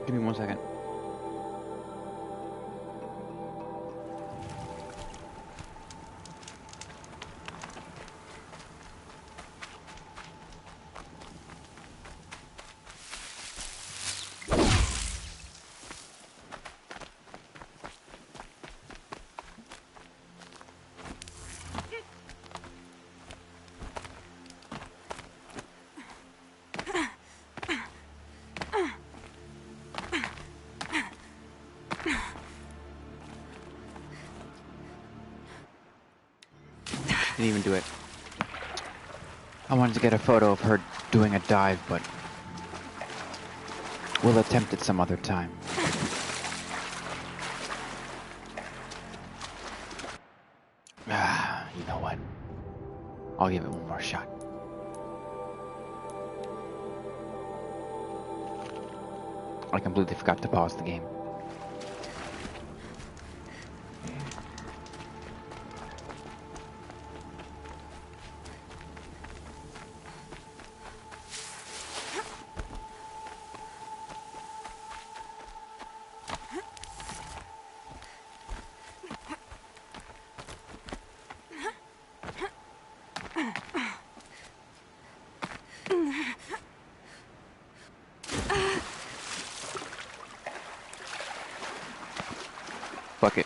Give me 1 second. Didn't even do it. I wanted to get a photo of her doing a dive, but we'll attempt it some other time. You know what? I'll give it one more shot. I completely forgot to pause the game. Fuck it.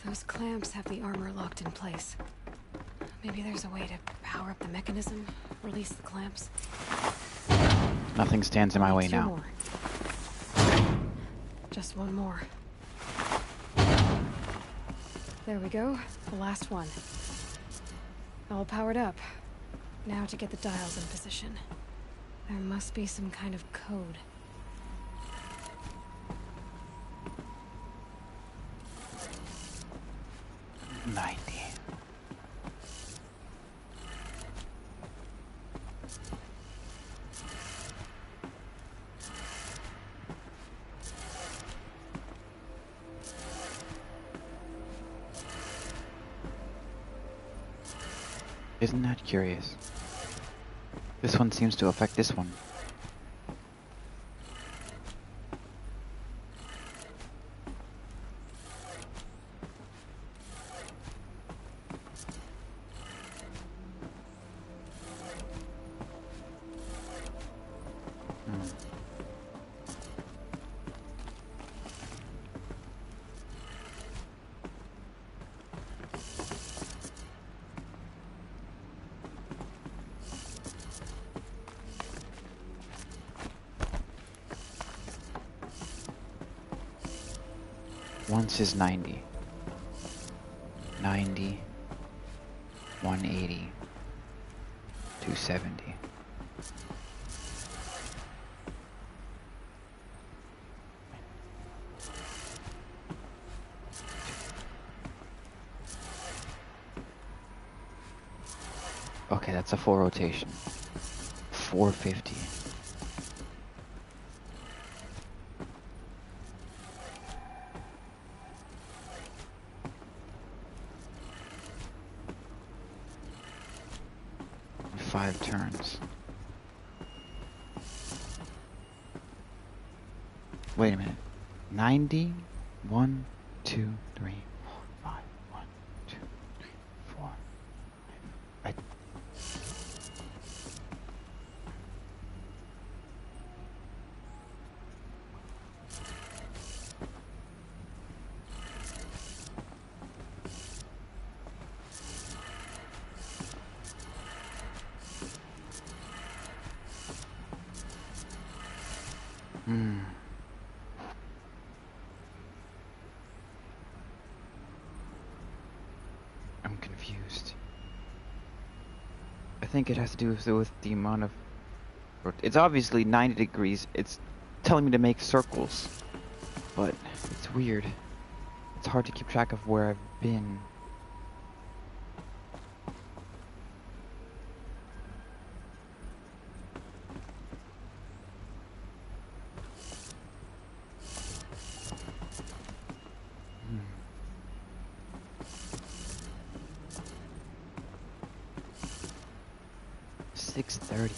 Those clamps have the armor locked in place. Maybe there's a way to power up the mechanism, release the clamps. Nothing stands in my way Two now. more. Just one more. There we go. The last one. All powered up. Now to get the dials in position. There must be some kind of code. Isn't that curious? This one seems to affect this one. Once is 90. 90. 180. 270. Okay, that's a full rotation. 450. Five turns. Wait a minute. 90, 1, 2, 3, 4, 5, 1, 2, 3, 4. I... I'm confused. I think it has to do with the amount of... It's obviously 90 degrees. It's telling me to make circles. But it's weird. It's hard to keep track of where I've been. $6:30.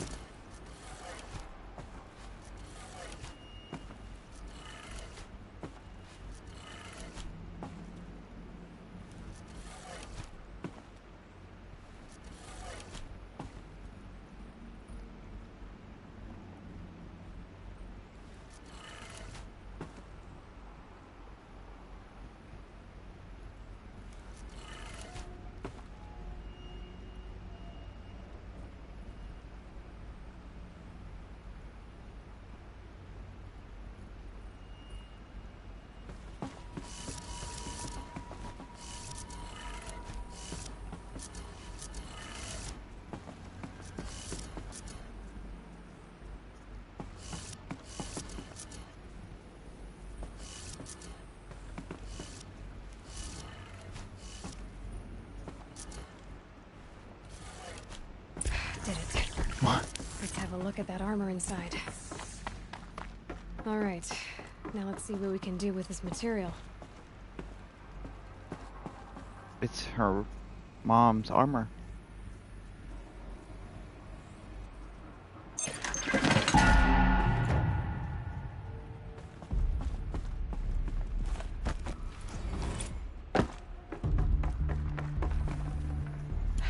Did it. What? Let's have a look at that armor inside. Alright, now let's see what we can do with this material. It's her mom's armor.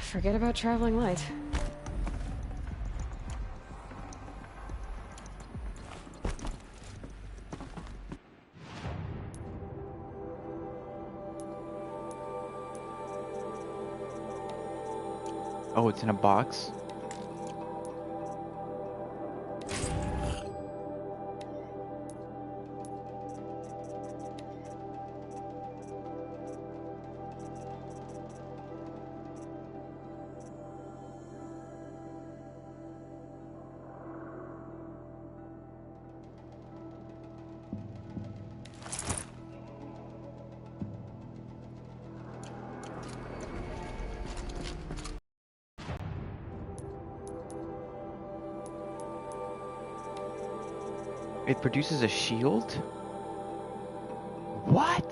Forget about traveling light. Oh, it's in a box? It produces a shield? What?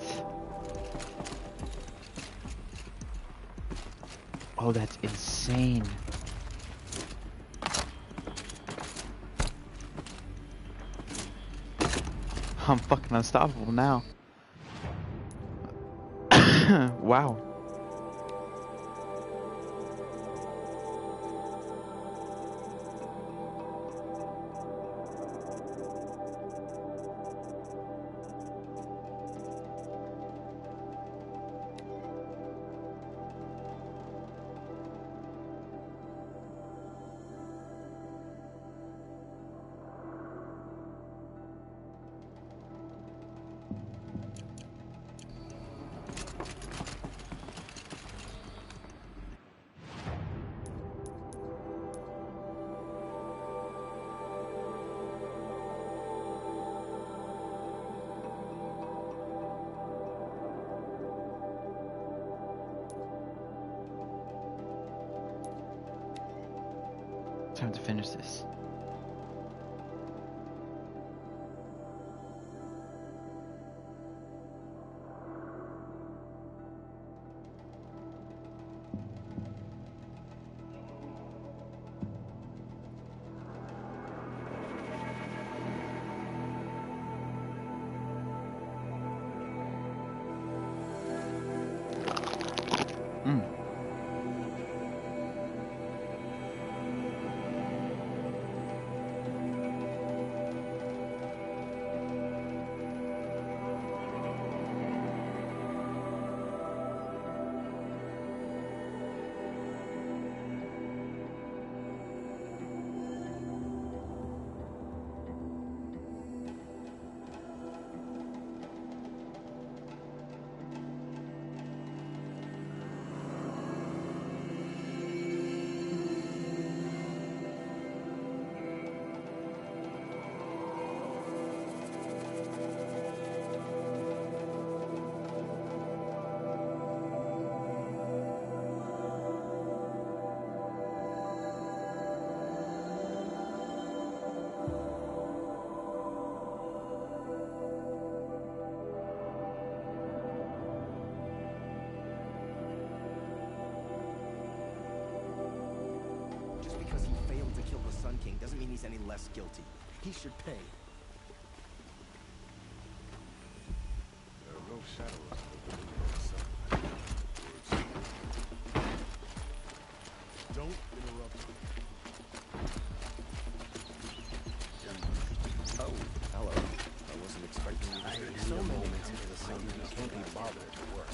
Oh, that's insane. I'm fucking unstoppable now. Wow. Time to finish this. Doesn't mean he's any less guilty. He should pay. There are no shadows. Don't interrupt me. Oh, hello. I wasn't expecting you to spend so many moments into the sun that you can't be bothered to work.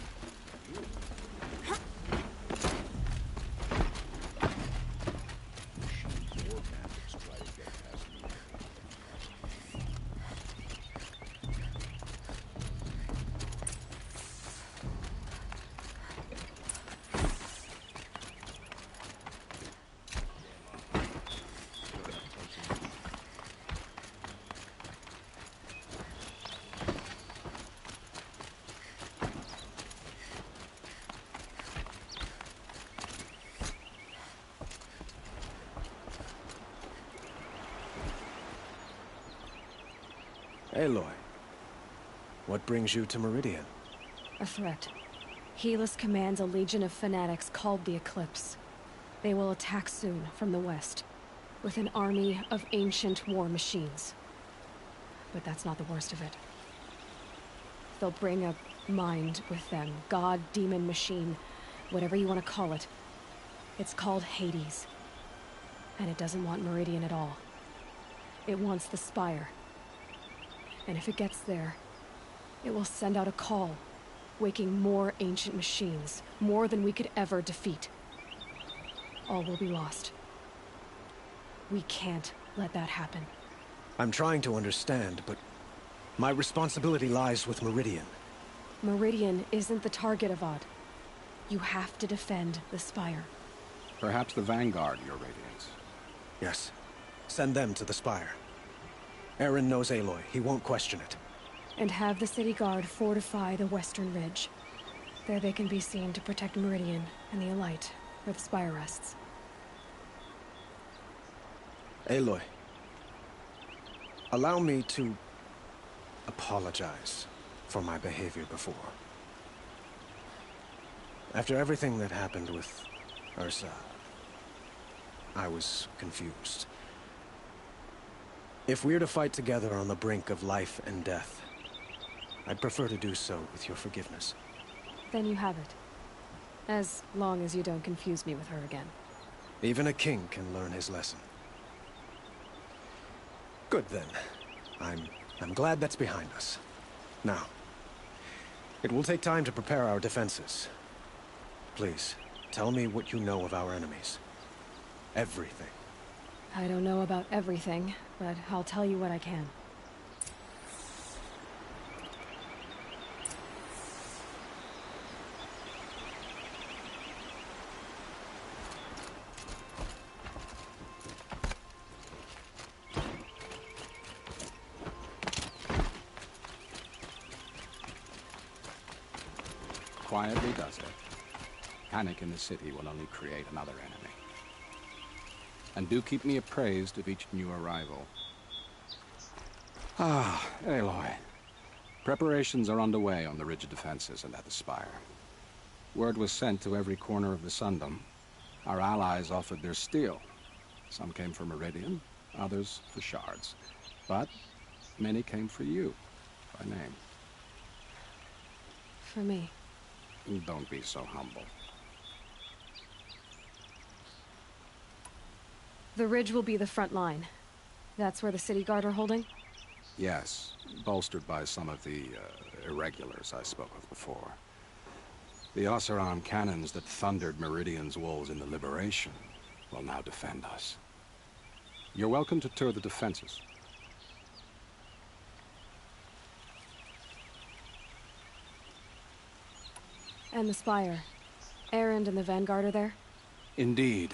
Aloy, what brings you to Meridian? A threat. Helis commands a legion of fanatics called the Eclipse. They will attack soon from the west, with an army of ancient war machines. But that's not the worst of it. They'll bring a mind with them, god, demon, machine, whatever you want to call it. It's called Hades. And it doesn't want Meridian at all. It wants the Spire. And if it gets there, it will send out a call, waking more ancient machines, more than we could ever defeat. All will be lost. We can't let that happen. I'm trying to understand, but my responsibility lies with Meridian. Meridian isn't the target, Avad. You have to defend the Spire. Perhaps the Vanguard, Your Radiance. Yes. Send them to the Spire. Aaron knows Aloy. He won't question it. And have the City Guard fortify the Western Ridge. There they can be seen to protect Meridian and the Elite, where the Spire rests. Aloy, allow me to apologize for my behavior before. After everything that happened with Ursa, I was confused. If we're to fight together on the brink of life and death, I'd prefer to do so with your forgiveness. Then you have it. As long as you don't confuse me with her again. Even a king can learn his lesson. Good then. I'm glad that's behind us. Now, it will take time to prepare our defenses. Please, tell me what you know of our enemies. Everything. I don't know about everything, but I'll tell you what I can. Quietly does it. Panic in the city will only create another enemy. And do keep me appraised of each new arrival. Ah, Aloy. Preparations are underway on the ridge defenses and at the spire. Word was sent to every corner of the Sundom. Our allies offered their steel. Some came for Meridian, others for shards. But many came for you, by name. For me. Don't be so humble. The ridge will be the front line. That's where the city guard are holding? Yes, bolstered by some of the irregulars I spoke of before. The Oseram cannons that thundered Meridian's walls in the Liberation will now defend us. You're welcome to tour the defenses. And the spire. Erend and the Vanguard are there? Indeed.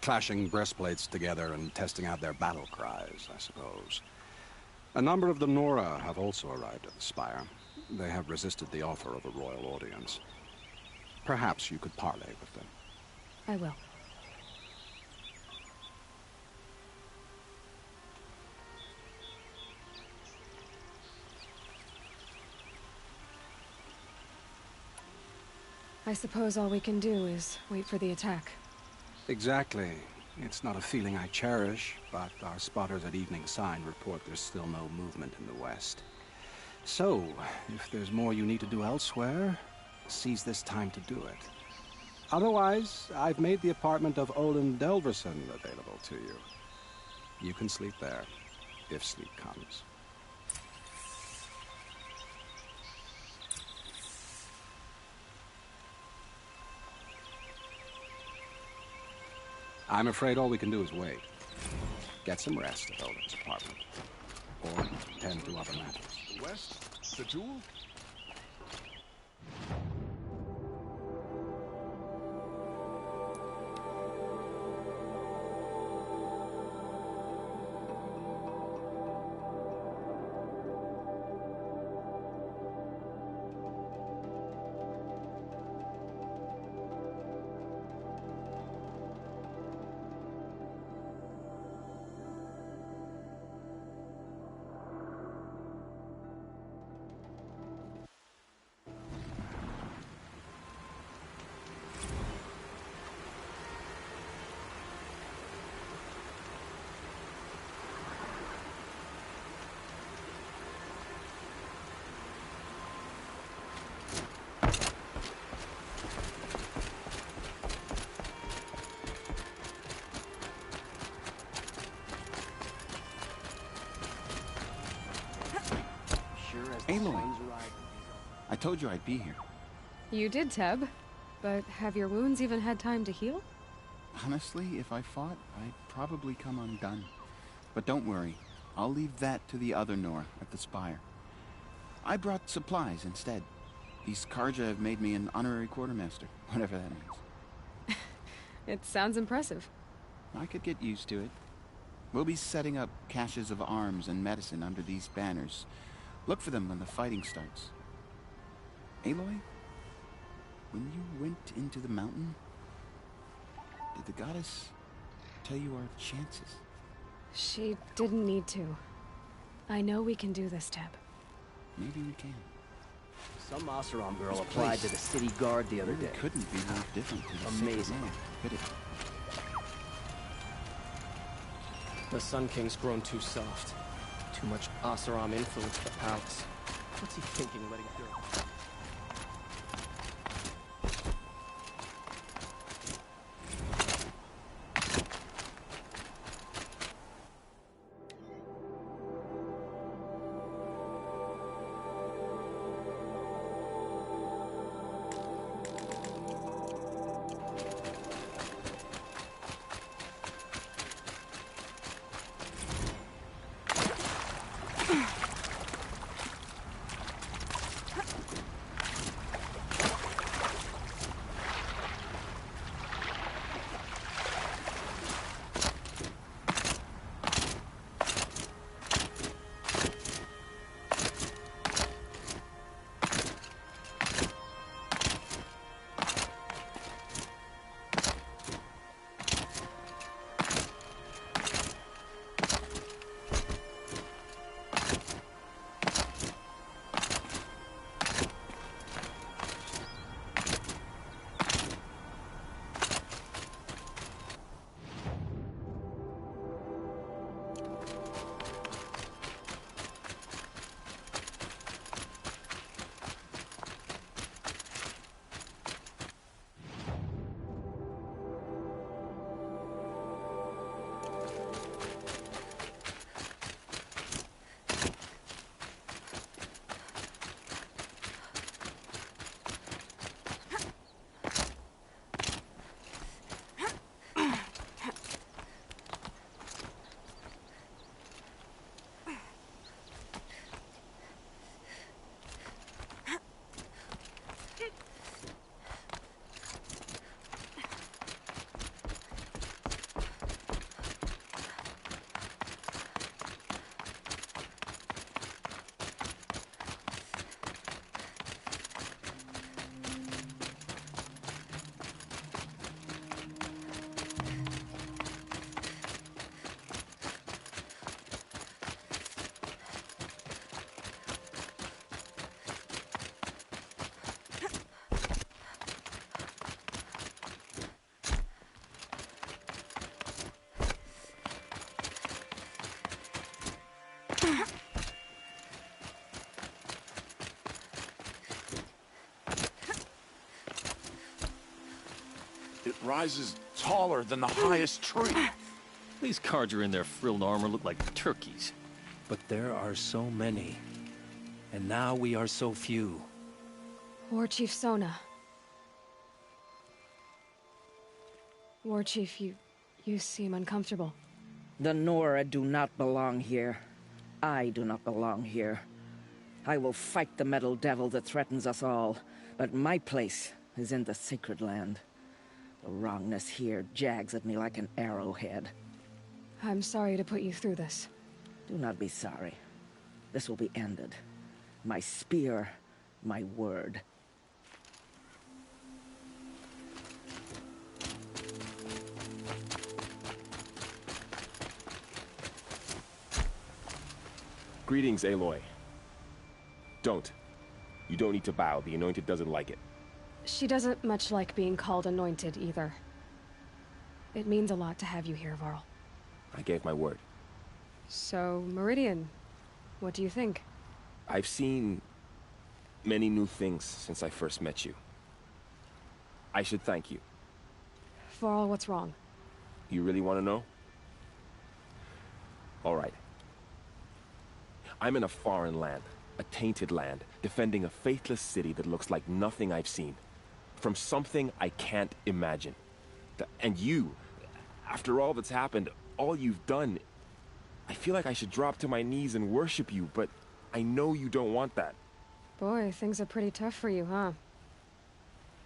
Clashing breastplates together and testing out their battle cries, I suppose. A number of the Nora have also arrived at the spire. They have resisted the offer of a royal audience. Perhaps you could parley with them. I will. I suppose all we can do is wait for the attack. Exactly. It's not a feeling I cherish, but our spotters at Evening Sign report there's still no movement in the west. So, if there's more you need to do elsewhere, seize this time to do it. Otherwise, I've made the apartment of Olin Delverson available to you. You can sleep there, if sleep comes. I'm afraid all we can do is wait. Get some rest at Olin's apartment. Or tend to other matters. The west? The jewel? Aloy, I told you I'd be here. You did, Teb. But have your wounds even had time to heal? Honestly, if I fought, I'd probably come undone. But don't worry, I'll leave that to the other Nora at the spire. I brought supplies instead. These Karja have made me an honorary quartermaster, whatever that means. It sounds impressive. I could get used to it. We'll be setting up caches of arms and medicine under these banners. Look for them when the fighting starts. Aloy, when you went into the mountain, did the goddess tell you our chances? She didn't need to. I know we can do this, Teb. Maybe we can. Some Oseram girl applied to the city guard the other day. Couldn't be more different. Amazing. Hit it. The Sun King's grown too soft. Too much Oseram influence at the palace. What's he thinking letting go? It rises taller than the highest tree. These Carja in their frilled armor look like turkeys. But there are so many. And now we are so few. War Chief Sona. War Chief, you seem uncomfortable. The Nora do not belong here. I do not belong here. I will fight the metal devil that threatens us all, but my place is in the sacred land. The wrongness here jags at me like an arrowhead. I'm sorry to put you through this. Do not be sorry. This will be ended. My spear, my word. Greetings, Aloy. Don't. You don't need to bow. The Anointed doesn't like it. She doesn't much like being called Anointed, either. It means a lot to have you here, Varl. I gave my word. So, Meridian, what do you think? I've seen many new things since I first met you. I should thank you. Varl, what's wrong? You really want to know? All right. I'm in a foreign land, a tainted land, defending a faithless city that looks like nothing I've seen. From something I can't imagine. And you, after all that's happened, all you've done, I feel like I should drop to my knees and worship you, but I know you don't want that. Boy, things are pretty tough for you, huh?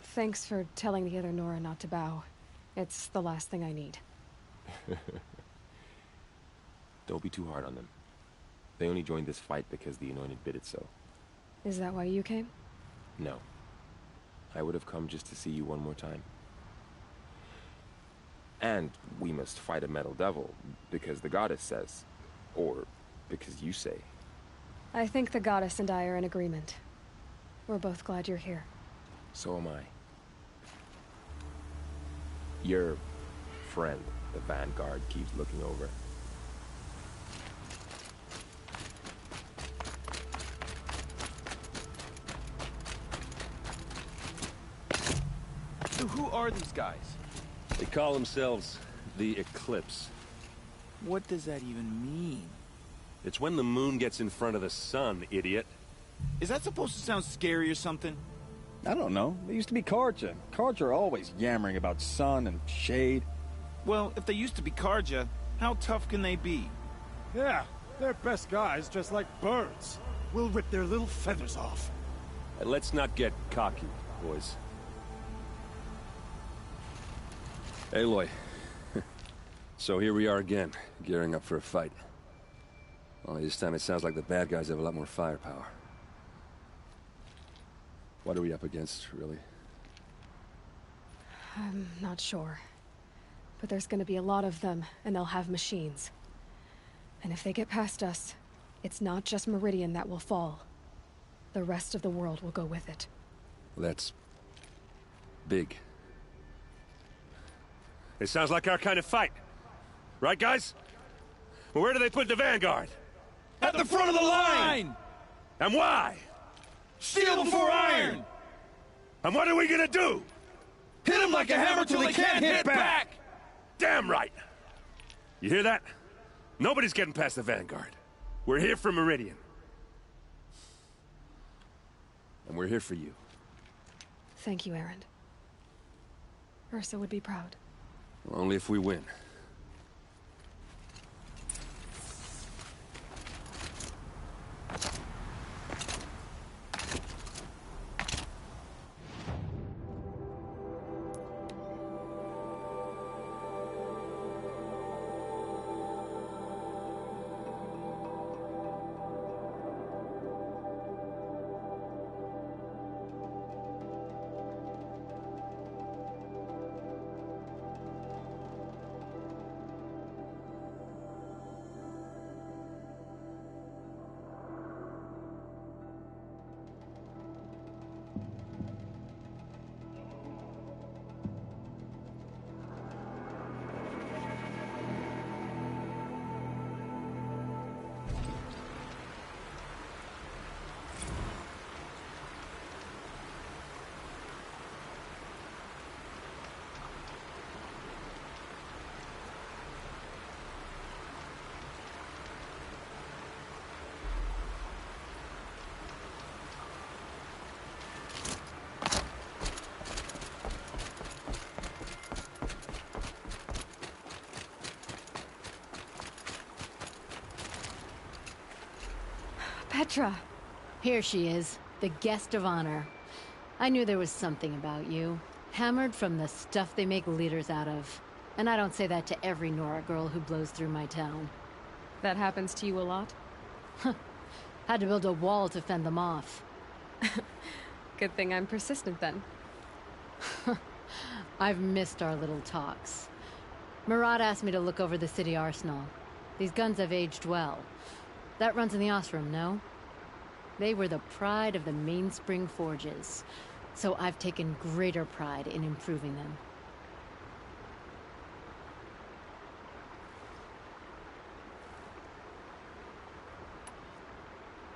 Thanks for telling the other Nora not to bow. It's the last thing I need. Don't be too hard on them. They only joined this fight because the Anointed bid it so. Is that why you came? No. I would have come just to see you one more time. And we must fight a metal devil, because the goddess says. Or because you say. I think the goddess and I are in agreement. We're both glad you're here. So am I. Your friend, the Vanguard, keeps looking over. So who are these guys? They call themselves the Eclipse. What does that even mean? It's when the moon gets in front of the sun, idiot. Is that supposed to sound scary or something? I don't know. They used to be Karja. Karja are always yammering about sun and shade. Well, if they used to be Karja, how tough can they be? Yeah, they're best guys dressed like birds. We'll rip their little feathers off. Let's not get cocky, boys. Aloy. So here we are again, gearing up for a fight. Only this time it sounds like the bad guys have a lot more firepower. What are we up against, really? I'm not sure. But there's gonna be a lot of them, and they'll have machines. And if they get past us, it's not just Meridian that will fall. The rest of the world will go with it. Well, that's big. It sounds like our kind of fight. Right, guys? Well, where do they put the Vanguard? At the front of the line! And why? Steel before iron! And what are we gonna do? Hit them like a hammer till they can't hit back! Damn right! You hear that? Nobody's getting past the Vanguard. We're here for Meridian. And we're here for you. Thank you, Erend. Ursa would be proud. Well, only if we win. Petra! Here she is, the guest of honor. I knew there was something about you. Hammered from the stuff they make leaders out of. And I don't say that to every Nora girl who blows through my town. That happens to you a lot? Had to build a wall to fend them off. Good thing I'm persistent then. I've missed our little talks. Murad asked me to look over the city arsenal. These guns have aged well. That runs in the Osram, no? They were the pride of the Mainspring Forges, so I've taken greater pride in improving them.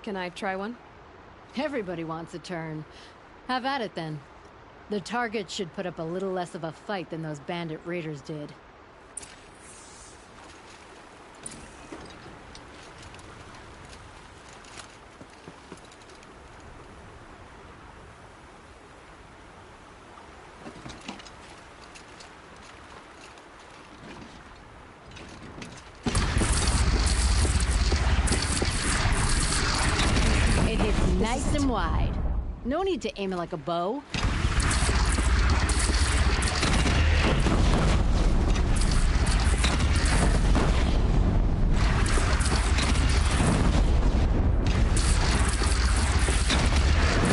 Can I try one? Everybody wants a turn. Have at it then. The target should put up a little less of a fight than those bandit raiders did. Nice and wide. No need to aim it like a bow.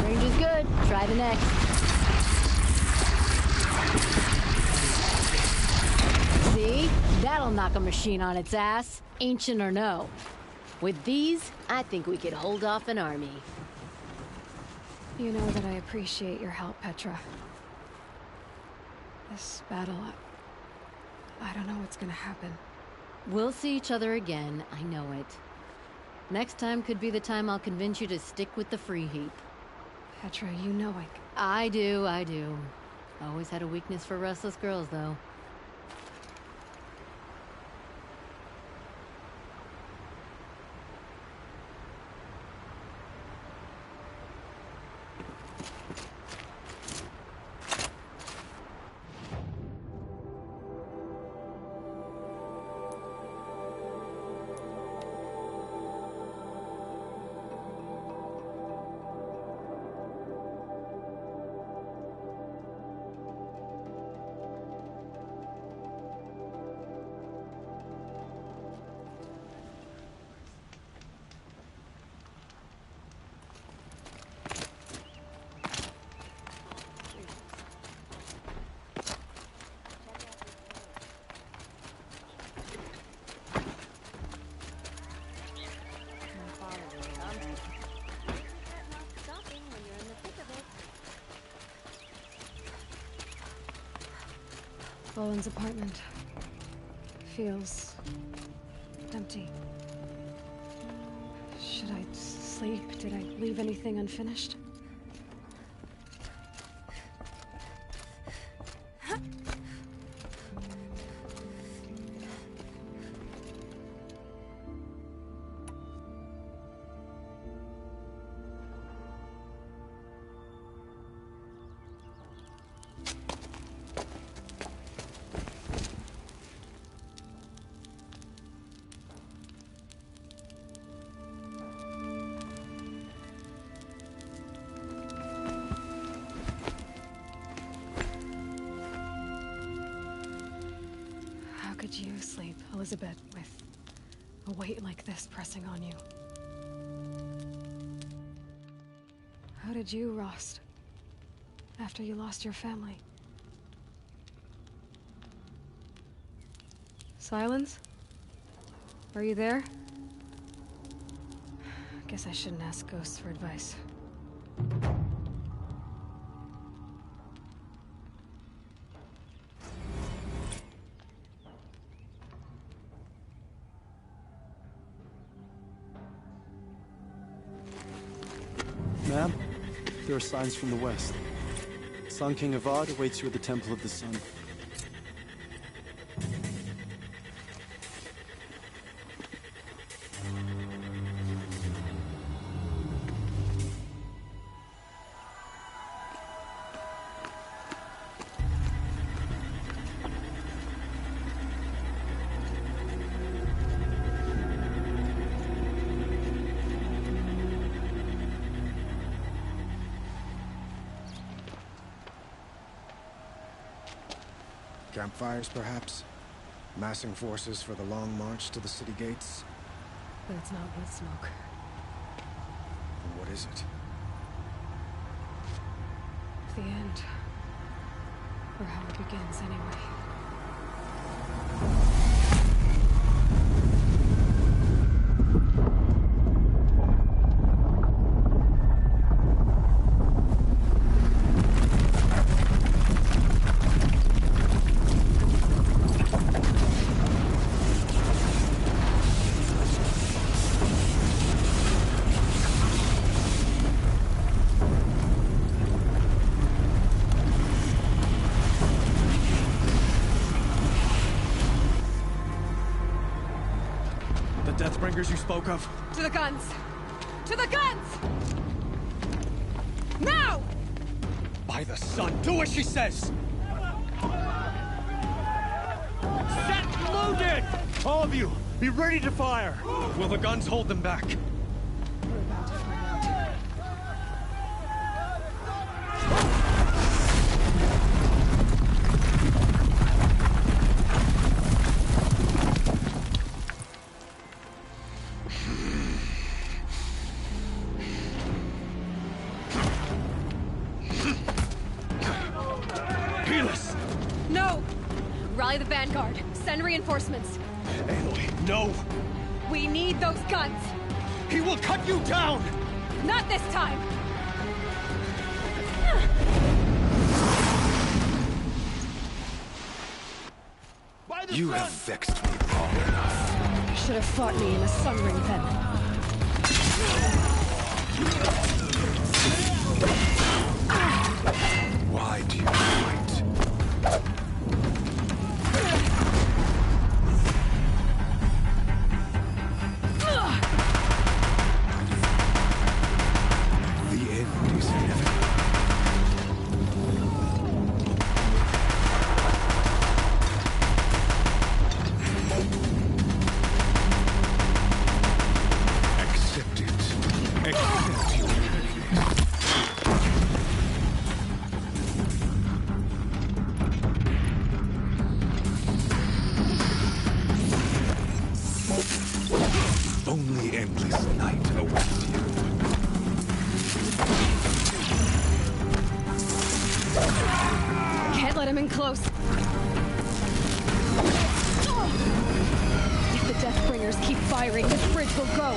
Range is good. Try the next. See? That'll knock a machine on its ass, ancient or no. With these, I think we could hold off an army. You know that I appreciate your help, Petra. This battle, I don't know what's gonna happen. We'll see each other again, I know it. Next time could be the time I'll convince you to stick with the free heap. Petra, you know I do. Always had a weakness for restless girls, though. Owen's apartment feels empty. Should I sleep? Did I leave anything unfinished? Could you sleep, Elizabeth, with a weight like this pressing on you? How did you, Rost, after you lost your family? Silence? Are you there? Guess I shouldn't ask ghosts for advice. Ma'am, there are signs from the west. Sun King Avad awaits you at the Temple of the Sun. Campfires, perhaps? Massing forces for the long march to the city gates? But it's not wood smoke. What is it? The end. Or how it begins, anyway. Deathbringers you spoke of? To the guns! To the guns! Now! By the sun, do as she says! Set loaded! All of you, be ready to fire! Will the guns hold them back? We're about to find out. No! Rally the vanguard. Send reinforcements. Aloy, no! We need those guns! He will cut you down! Not this time! You have vexed me long enough. You should have fought me in a sun ring then. Why do you fight? The end is inevitable. Accept it. Accept your weakness. Only endless night awaits you. Can't let him in close. If the Deathbringers keep firing, this bridge will go.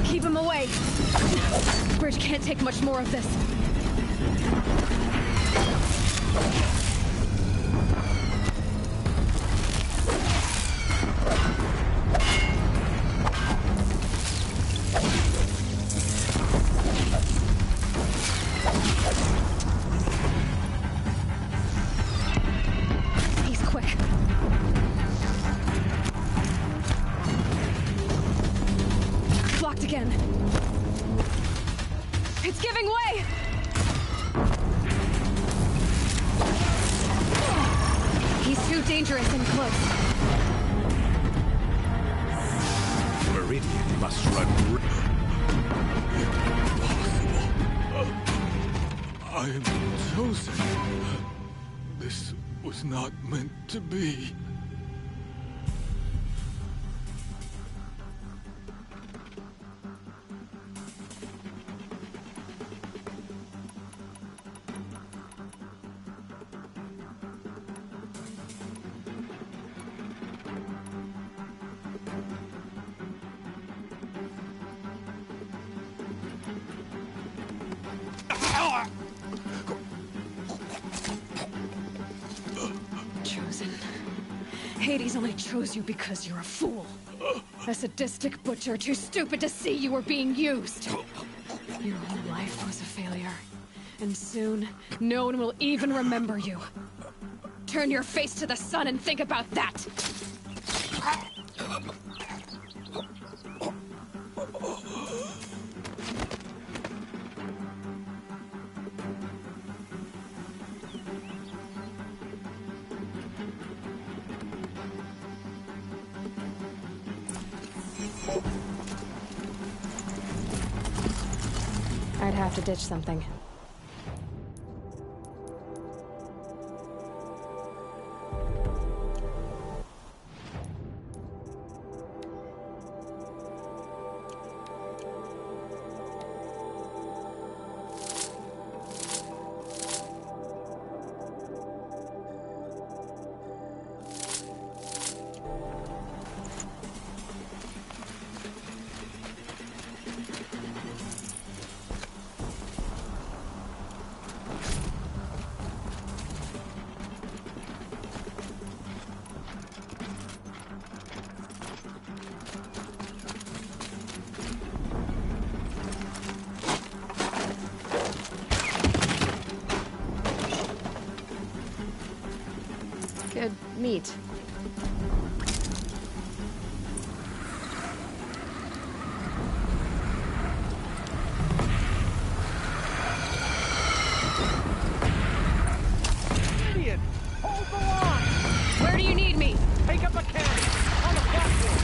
Keep him away. The bridge can't take much more of this. He's quick. Blocked again. It's giving way! He's too dangerous and close. Meridian must run. I am chosen. This was not meant to be. Chosen. Hades only chose you because you're a fool. A sadistic butcher too stupid to see you were being used. Your whole life was a failure. And soon, no one will even remember you. Turn your face to the sun and think about that! I'd have to ditch something. Good meat. Idiot! Hold the line! Where do you need me? Take up a cannon! On the platform!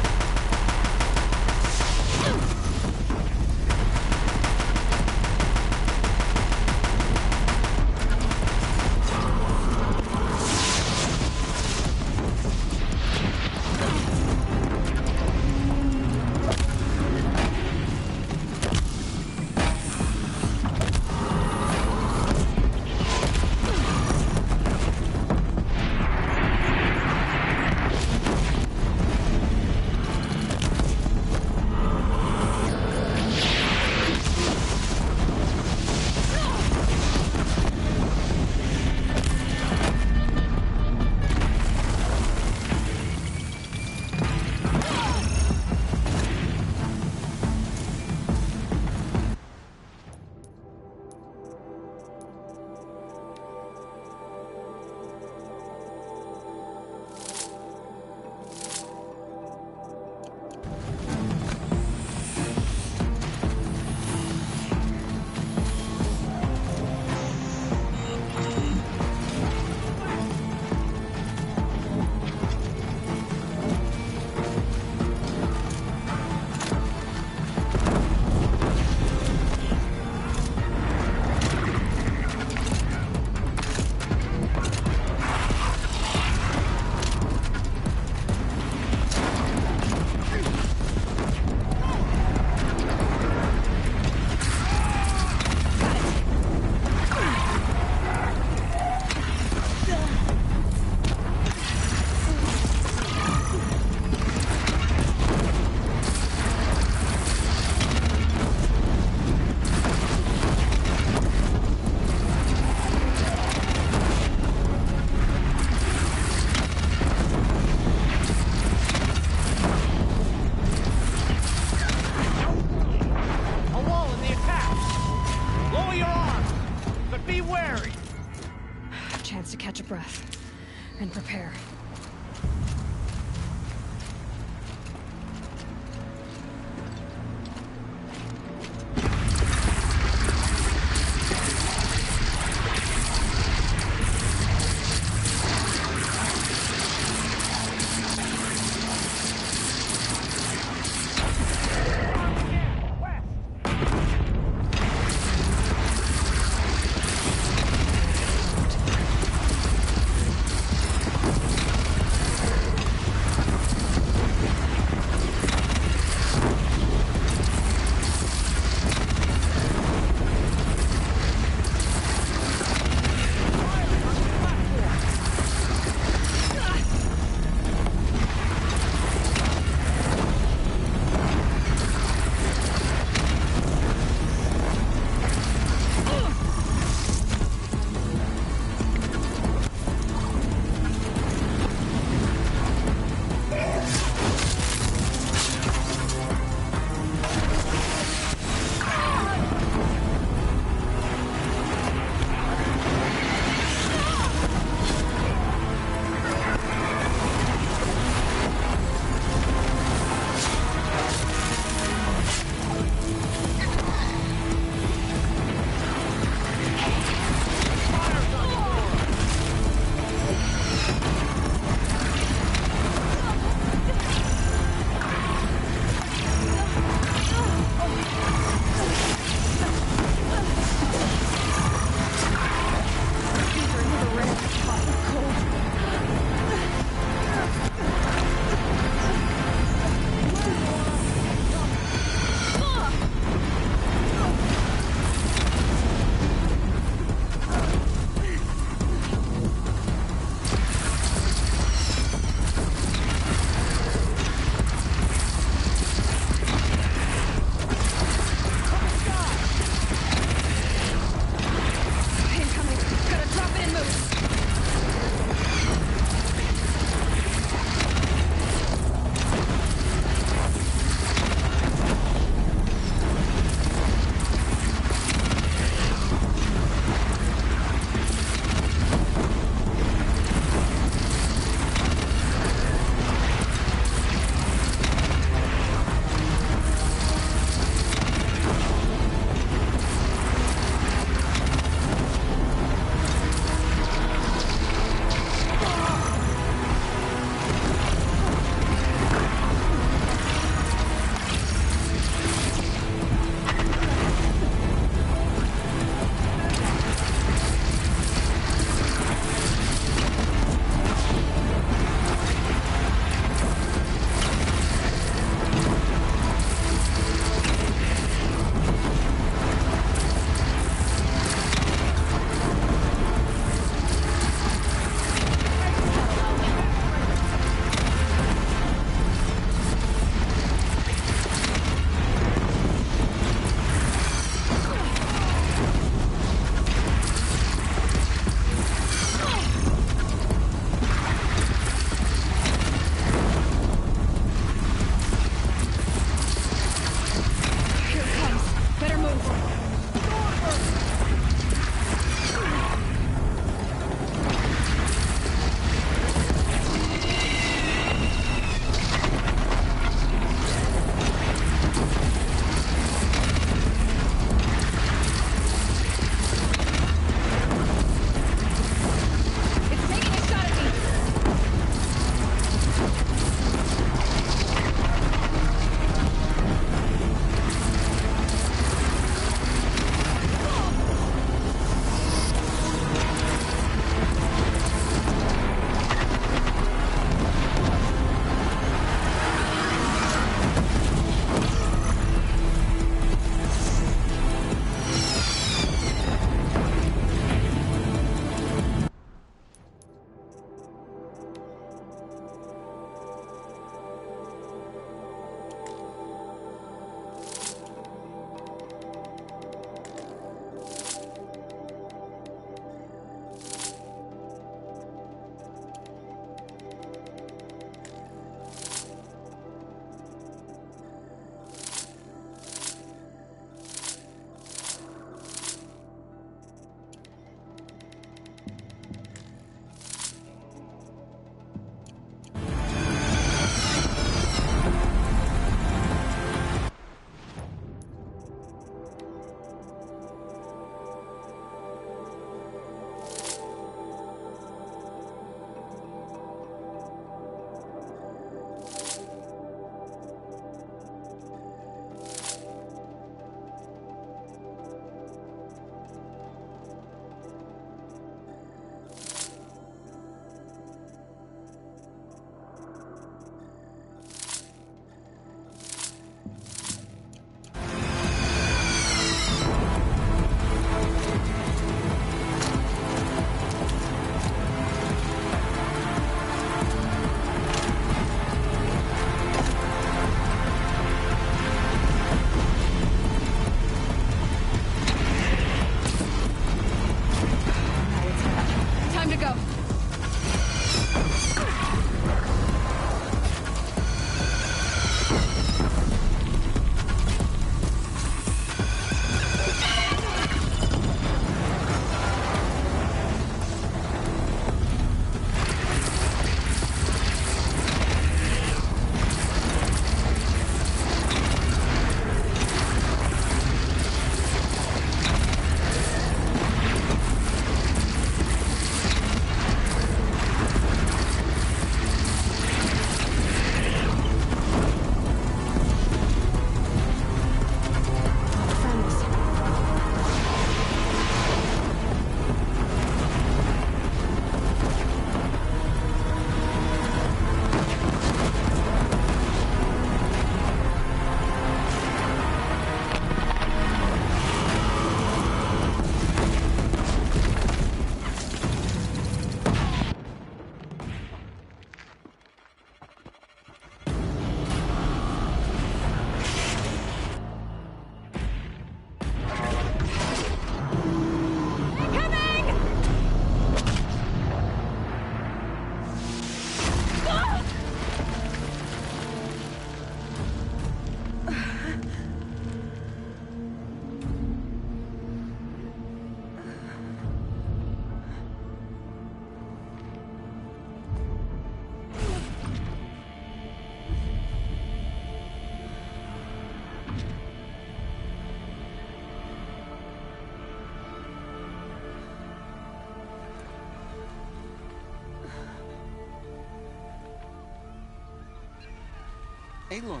Aloy!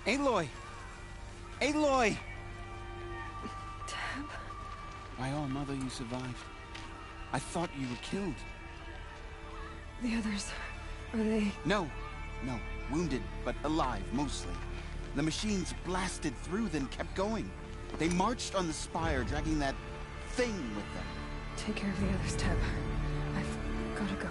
Aloy! Aloy! Tab? By all, Mother, you survived. I thought you were killed. The others, are they... No. Wounded, but alive, mostly. The machines blasted through, then kept going. They marched on the spire, dragging that thing with them. Take care of the others, Tab. I've gotta go.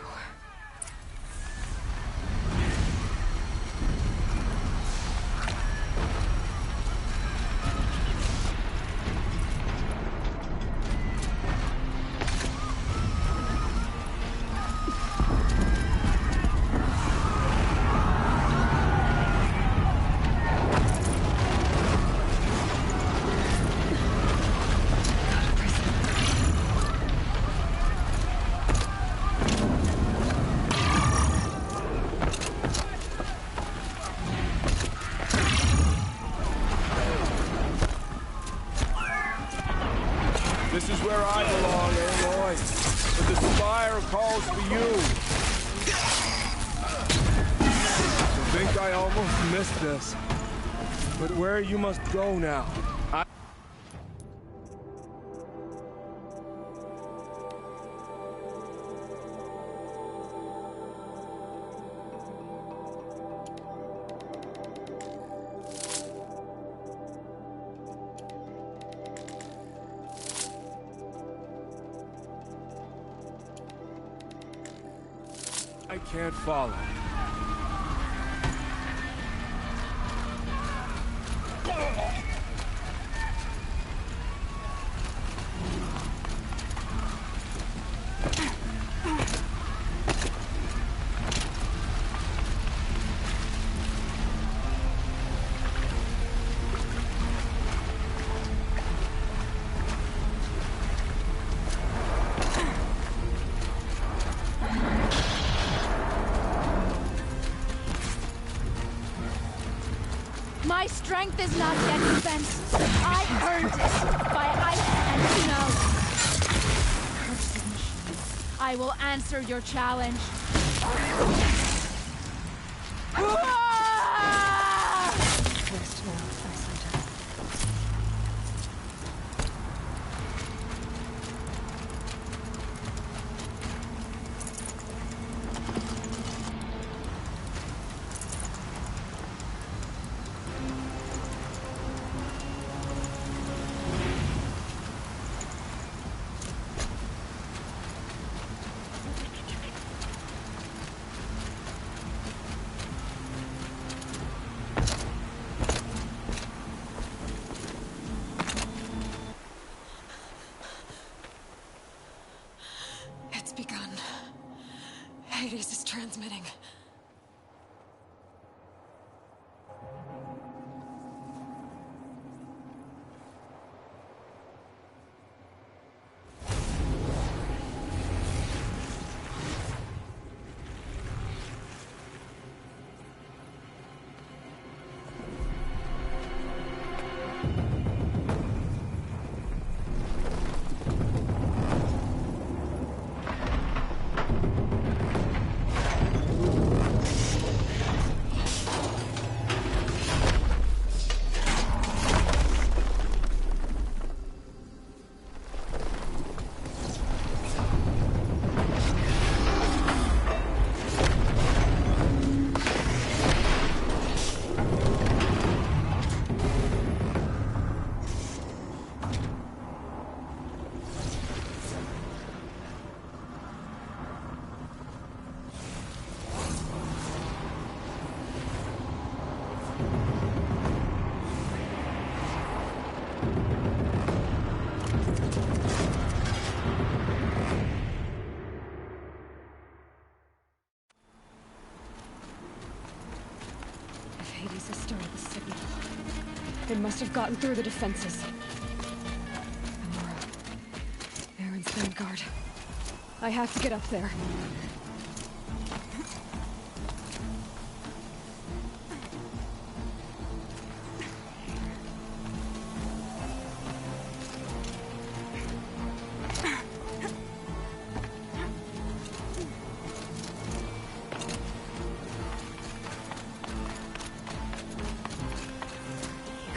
This is where I belong, Aloy. But the spire calls for you. I think I almost missed this. But where you must go now. I can't follow. My strength is not yet spent. I earned it by ice and snow. I will answer your challenge. Rest now, Islander. It's begun. Hades is transmitting. Hades has started the signal. It must have gotten through the defenses. Amora. Aaron's vanguard. I have to get up there.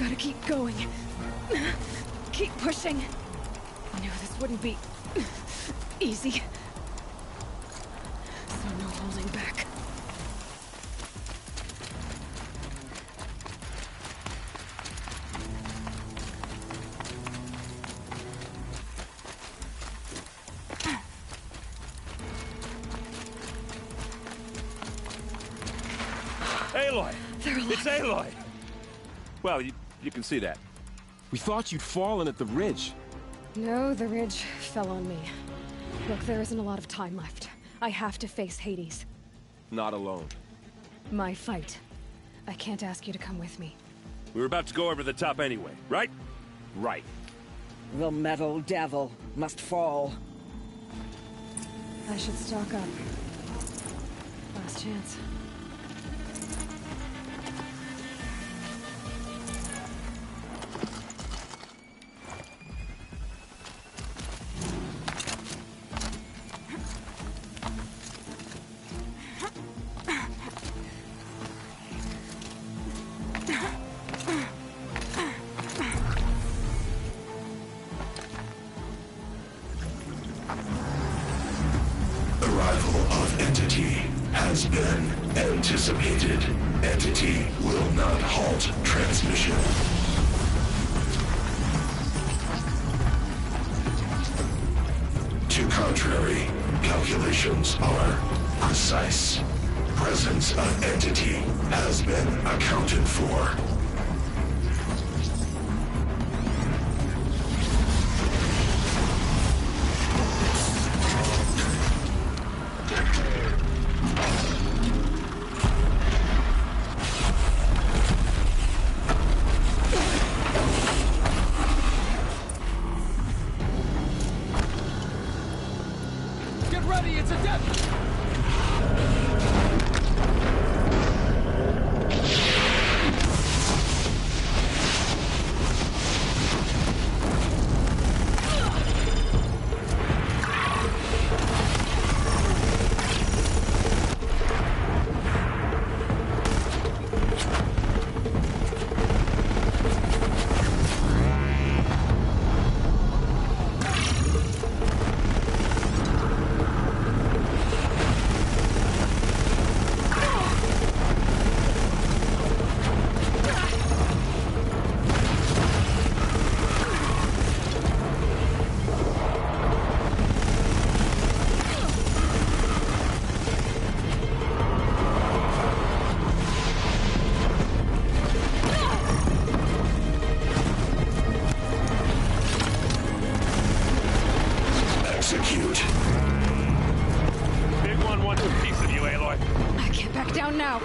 Gotta keep going. Keep pushing. I knew this wouldn't be easy. So no holding back. Aloy! They're alive. It's Aloy! Well, you can see that. We thought you'd fallen at the ridge. No, the ridge fell on me. Look, there isn't a lot of time left. I have to face Hades. Not alone. My fight. I can't ask you to come with me. We were about to go over the top anyway, right? Right. The metal devil must fall. I should stock up. Last chance. Arrival of Entity has been anticipated. Entity will not halt transmission. To contrary, calculations are precise. Presence of Entity has been accounted for. Get ready, it's a death! Execute. Big one wants a piece of you, Aloy. I can't back down now.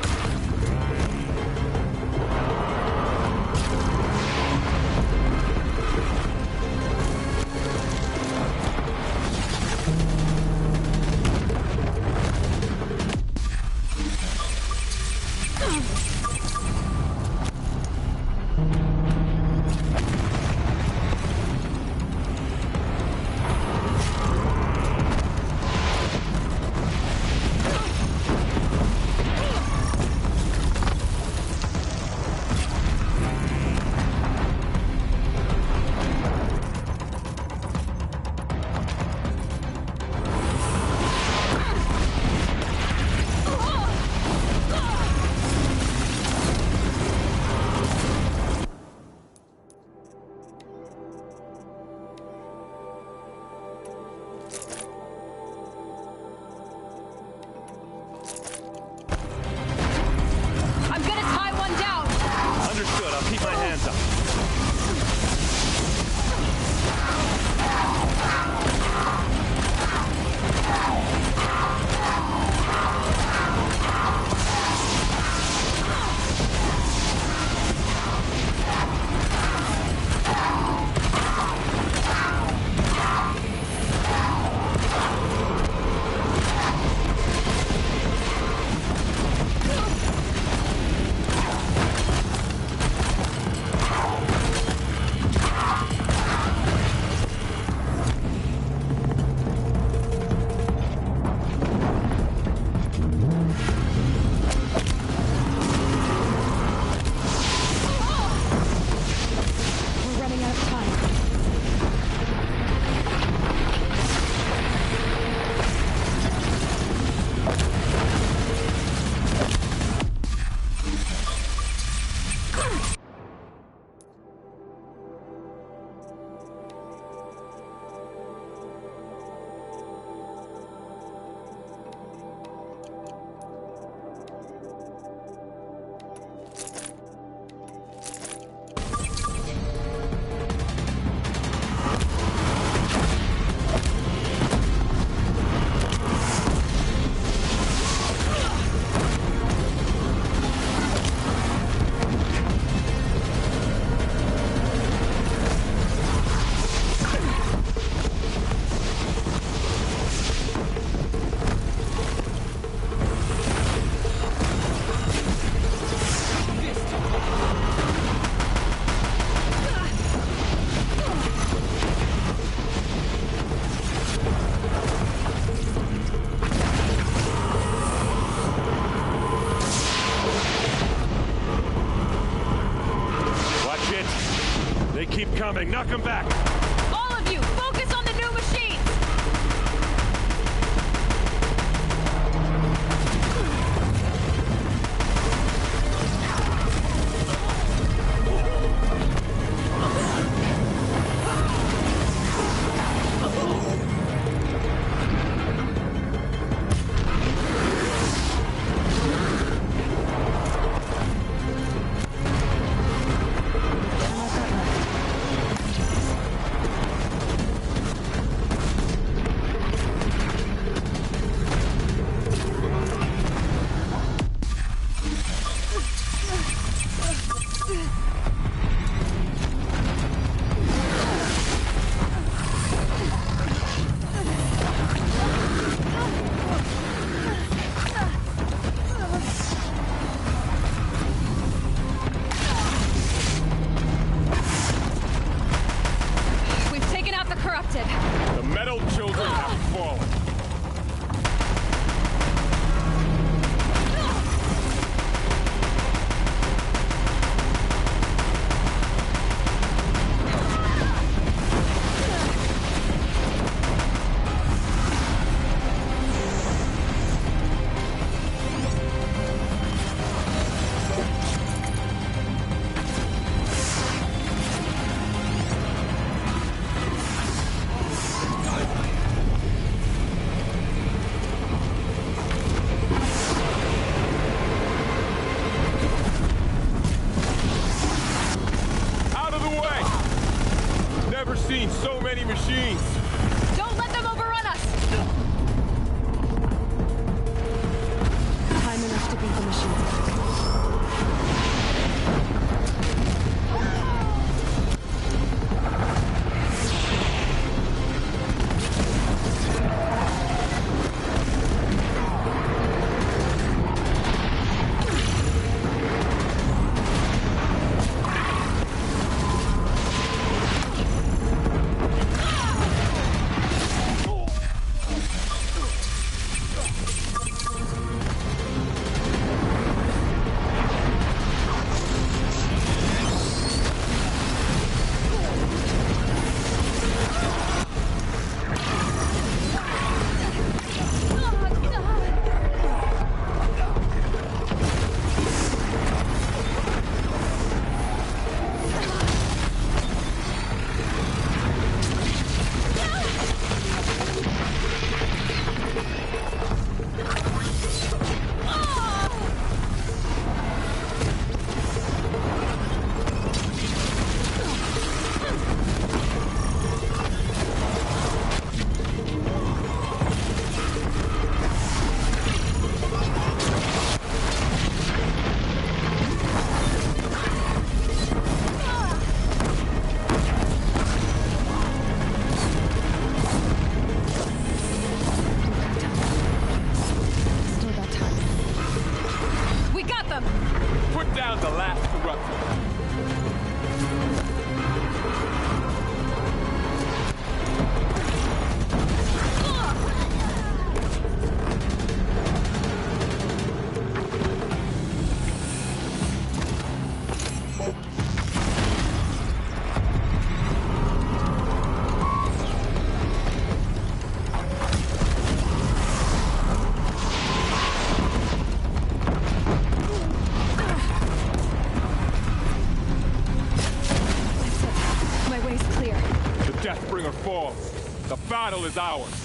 keep coming. Knock them back. All of you, focus on the new machines! The metal children have fallen. Seen so many machines. Don't let them overrun us! Time enough to beat the machines. Put down the last corruption. Deathbringer falls. The battle is ours.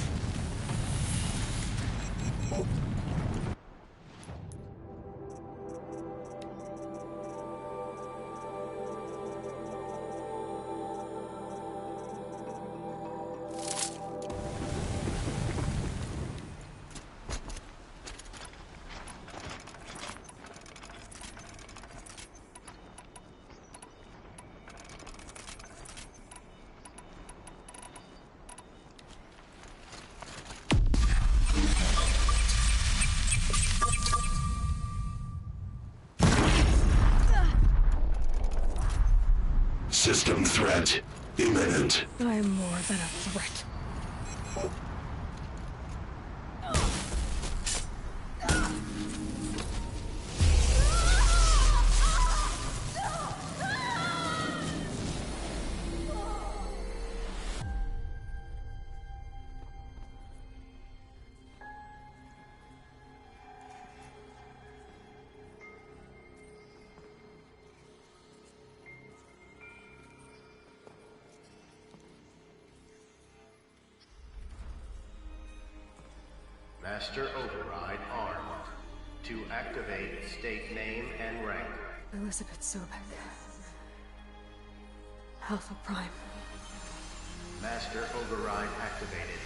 System threat imminent. I'm more than a threat. Master Override armed. To activate, state name and rank. Elizabeth Sobek. Alpha Prime. Master Override activated.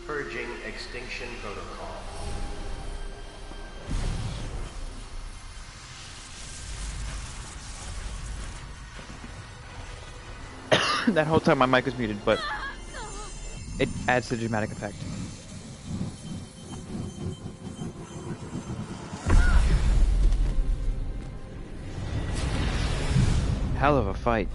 Purging Extinction Protocol. That whole time my mic was muted, but it adds to the dramatic effect. Hell of a fight.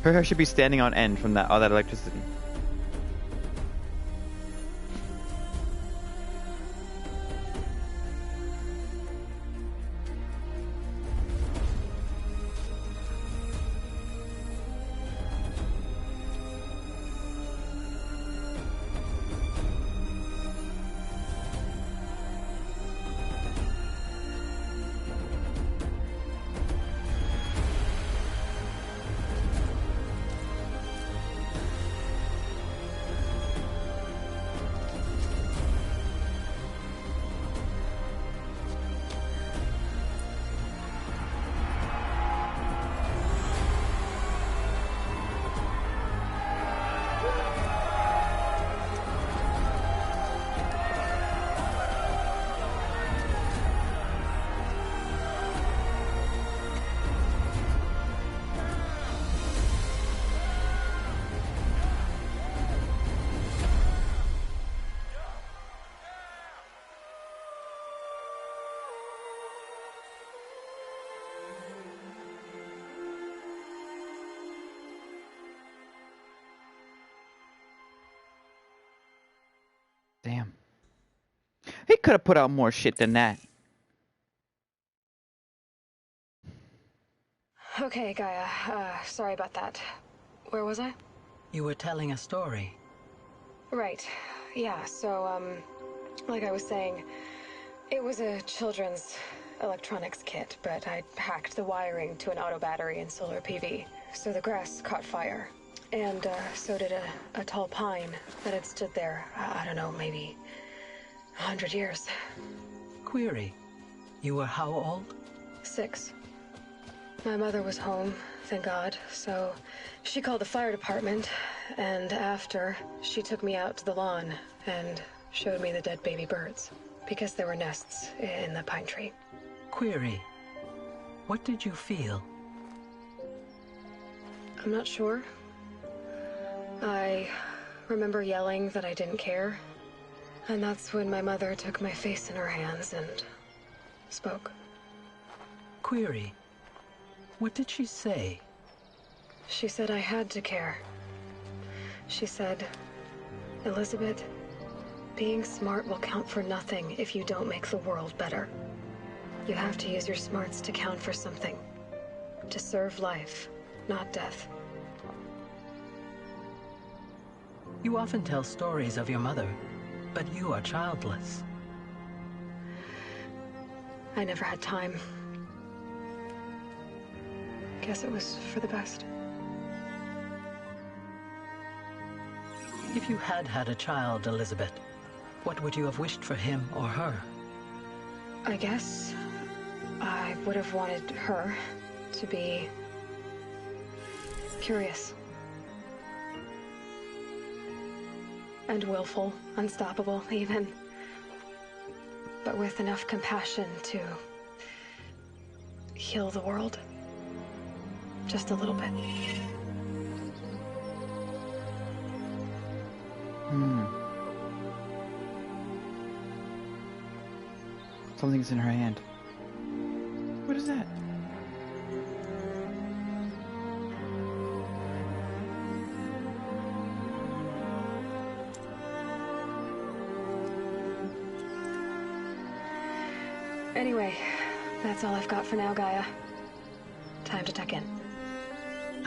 Her hair should be standing on end from all that electricity. Damn. He could have put out more shit than that. Okay, Gaia. Sorry about that. Where was I? You were telling a story. Right. Yeah, so, like I was saying, it was a children's electronics kit, but I hacked the wiring to an auto battery and solar PV. So the grass caught fire. And, so did a tall pine that had stood there, I don't know, maybe 100 years. Query. You were how old? 6. My mother was home, thank God, so she called the fire department, and after, she took me out to the lawn and showed me the dead baby birds, because there were nests in the pine tree. Query. What did you feel? I'm not sure. I remember yelling that I didn't care, and that's when my mother took my face in her hands and spoke. Query. What did she say? She said I had to care. She said, Elizabeth, being smart will count for nothing if you don't make the world better. You have to use your smarts to count for something. To serve life, not death. You often tell stories of your mother, but you are childless. I never had time. Guess it was for the best. If you had had a child, Elizabeth, what would you have wished for him or her? I guess I would have wanted her to be curious. And willful, unstoppable, even. But with enough compassion to heal the world. Just a little bit. Something's in her hand. What is that? Anyway, that's all I've got for now, Gaia. Time to tuck in.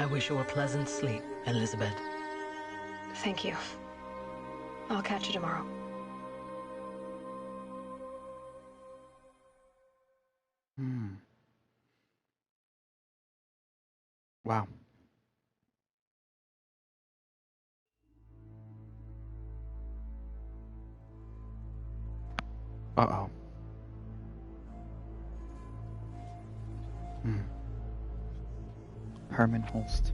I wish you a pleasant sleep, Elizabeth. Thank you. I'll catch you tomorrow. Wow. Uh-oh. Herman Holst.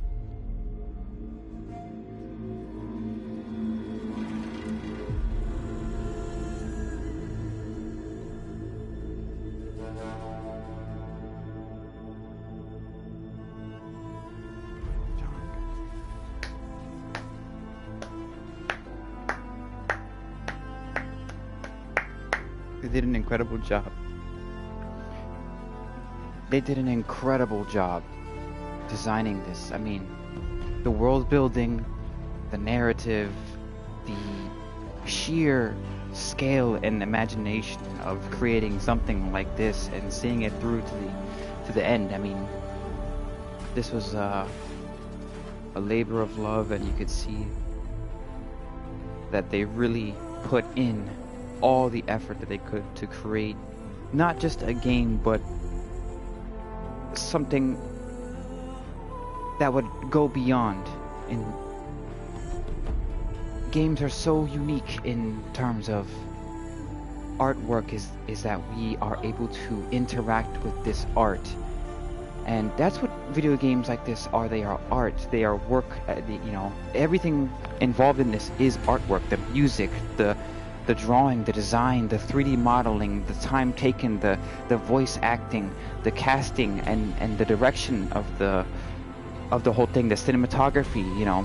They did an incredible job. They did an incredible job designing this. I mean, the world building, the narrative, the sheer scale and imagination of creating something like this and seeing it through to the end. I mean, this was a labor of love, and you could see that they really put in all the effort that they could to create not just a game, but something that would go beyond. And games are so unique in terms of artwork is that we are able to interact with this art, and that's what video games like this are. They are art. They are work. You know, everything involved in this is artwork. The music, the drawing, the design, the 3D modeling, the time taken, the voice acting, the casting, and the direction of the whole thing, the cinematography, you know,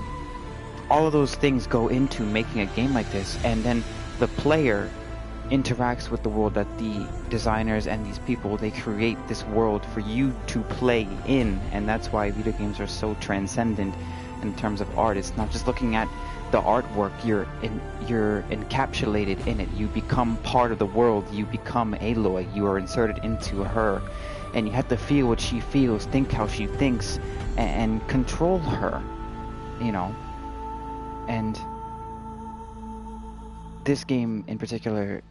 all of those things go into making a game like this. And then the player interacts with the world that the designers and these people, they create this world for you to play in. And that's why video games are so transcendent in terms of art. It's not just looking at the artwork, you're encapsulated in it. You become part of the world. You become Aloy. You are inserted into her, and you have to feel what she feels, think how she thinks, and control her, you know. And this game in particular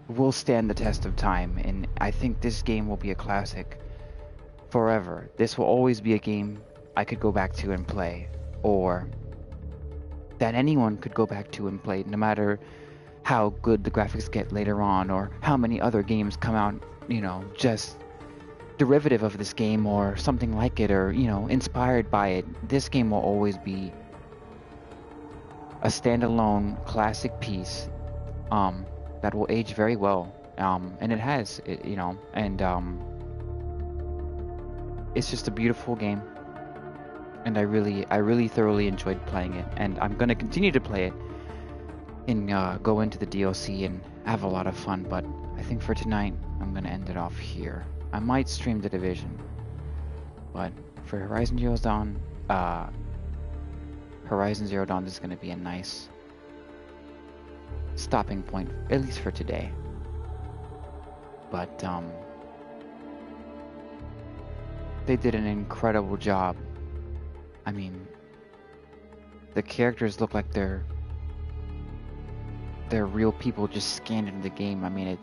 will stand the test of time, and I think this game will be a classic forever. This will always be a game I could go back to and play, or that anyone could go back to and play, no matter how good the graphics get later on, or how many other games come out, you know, just derivative of this game, or something like it, or, you know, inspired by it. This game will always be a standalone classic piece that will age very well, and it has, you know, and it's just a beautiful game. And I really thoroughly enjoyed playing it, and I'm gonna continue to play it and go into the DLC and have a lot of fun. But I think for tonight, I'm gonna end it off here. I might stream The Division, but for Horizon Zero Dawn, this is gonna be a nice stopping point, at least for today. But they did an incredible job. I mean, the characters look like they're real people just scanned into the game. I mean,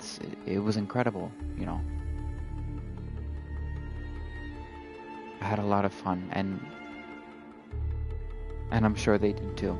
it was incredible, you know. I had a lot of fun, and I'm sure they did too.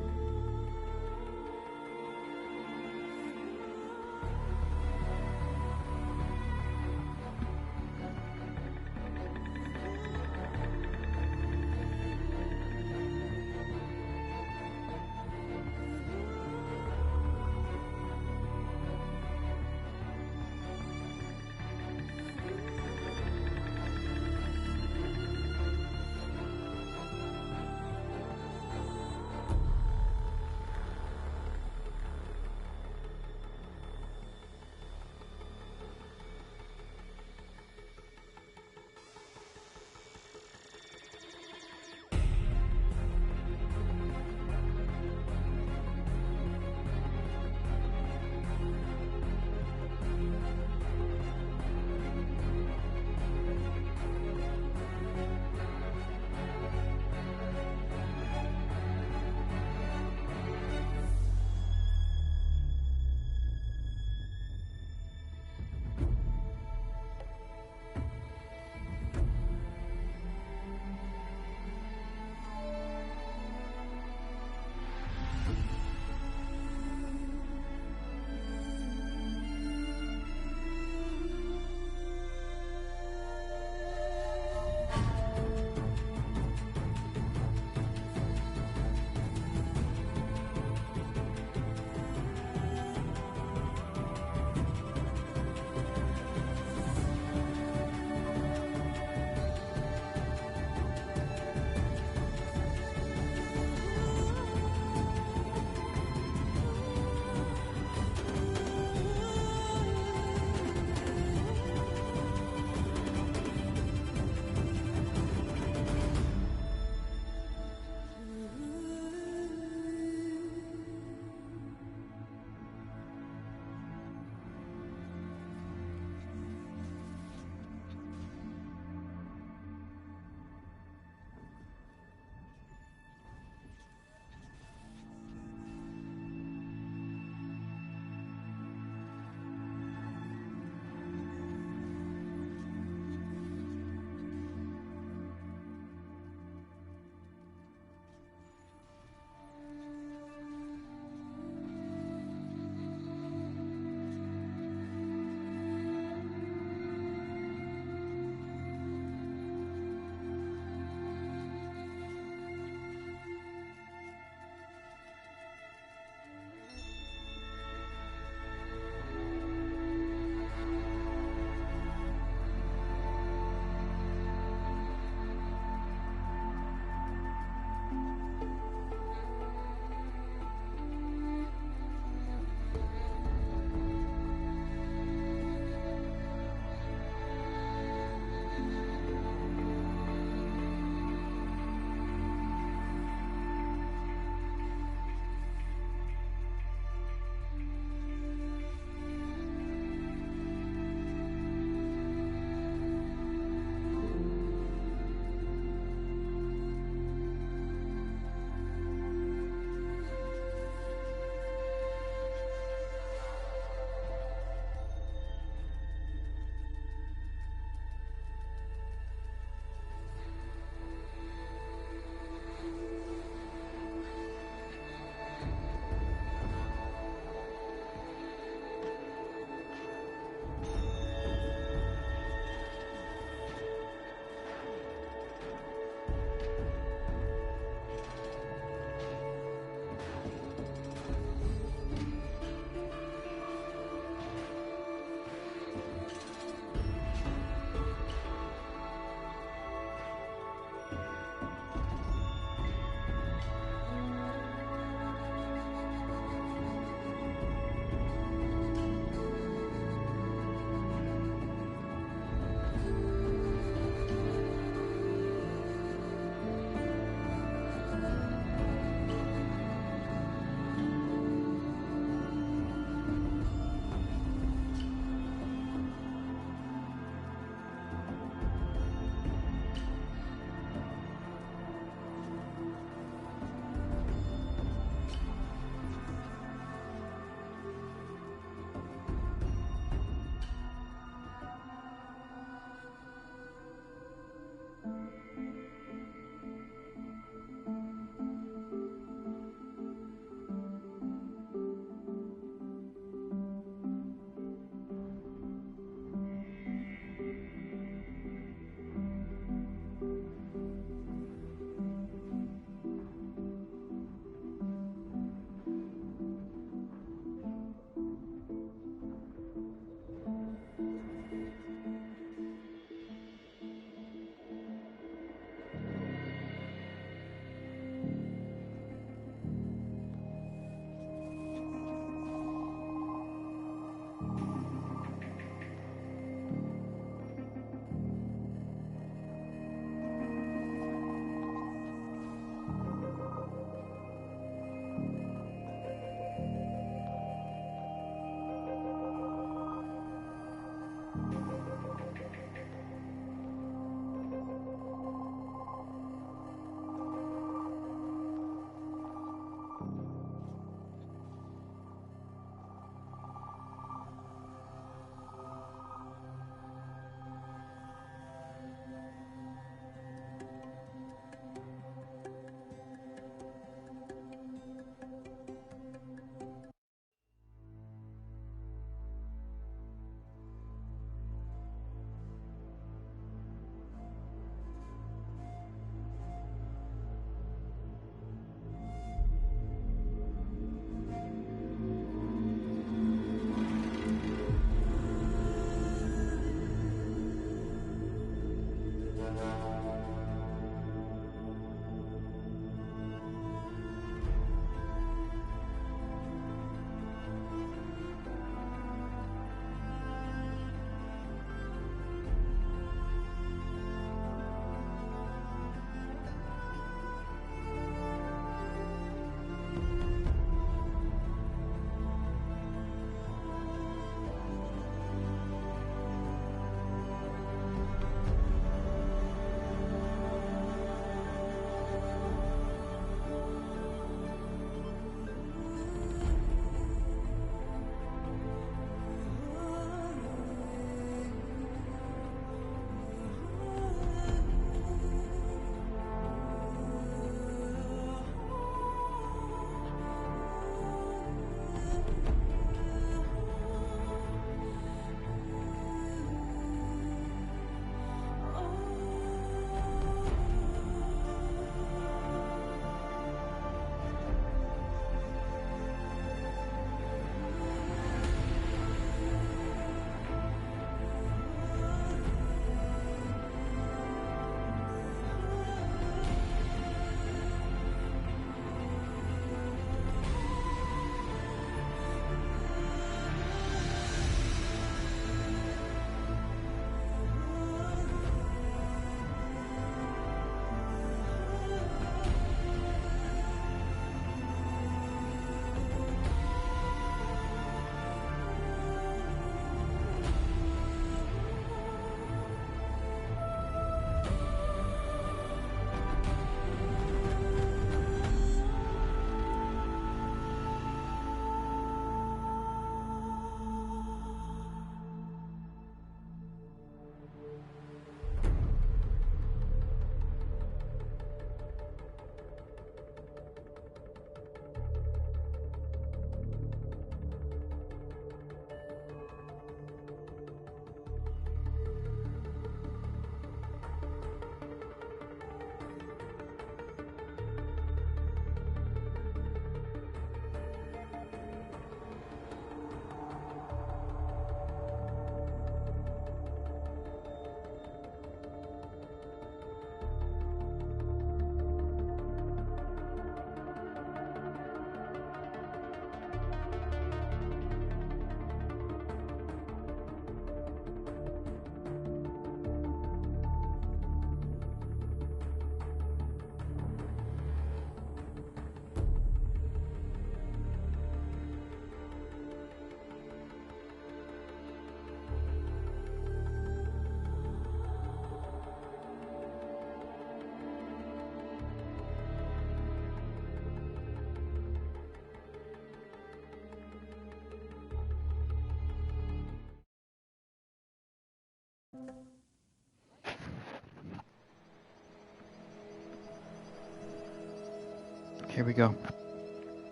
Here we go.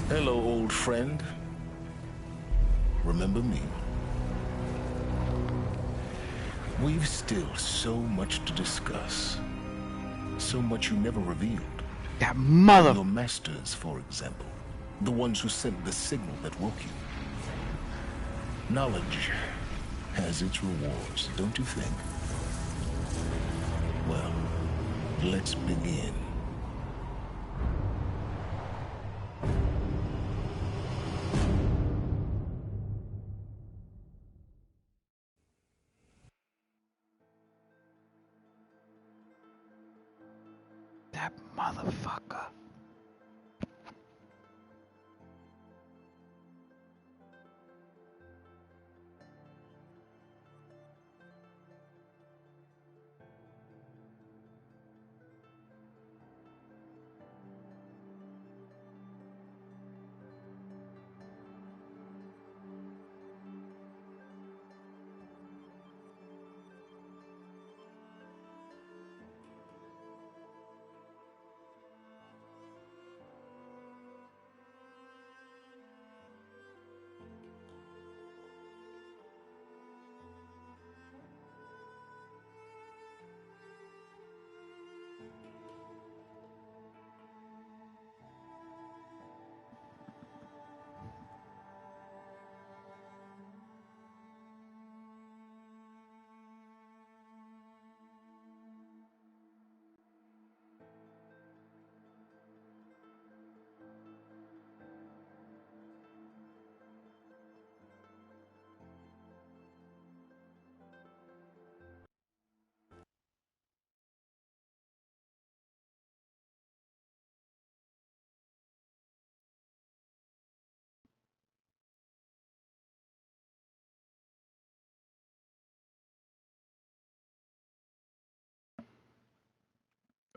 Hello, old friend. Remember me? We've still so much to discuss. So much you never revealed. That mother... Your masters, for example. The ones who sent the signal that woke you. Knowledge has its rewards, don't you think? Well, let's begin. That motherfucker.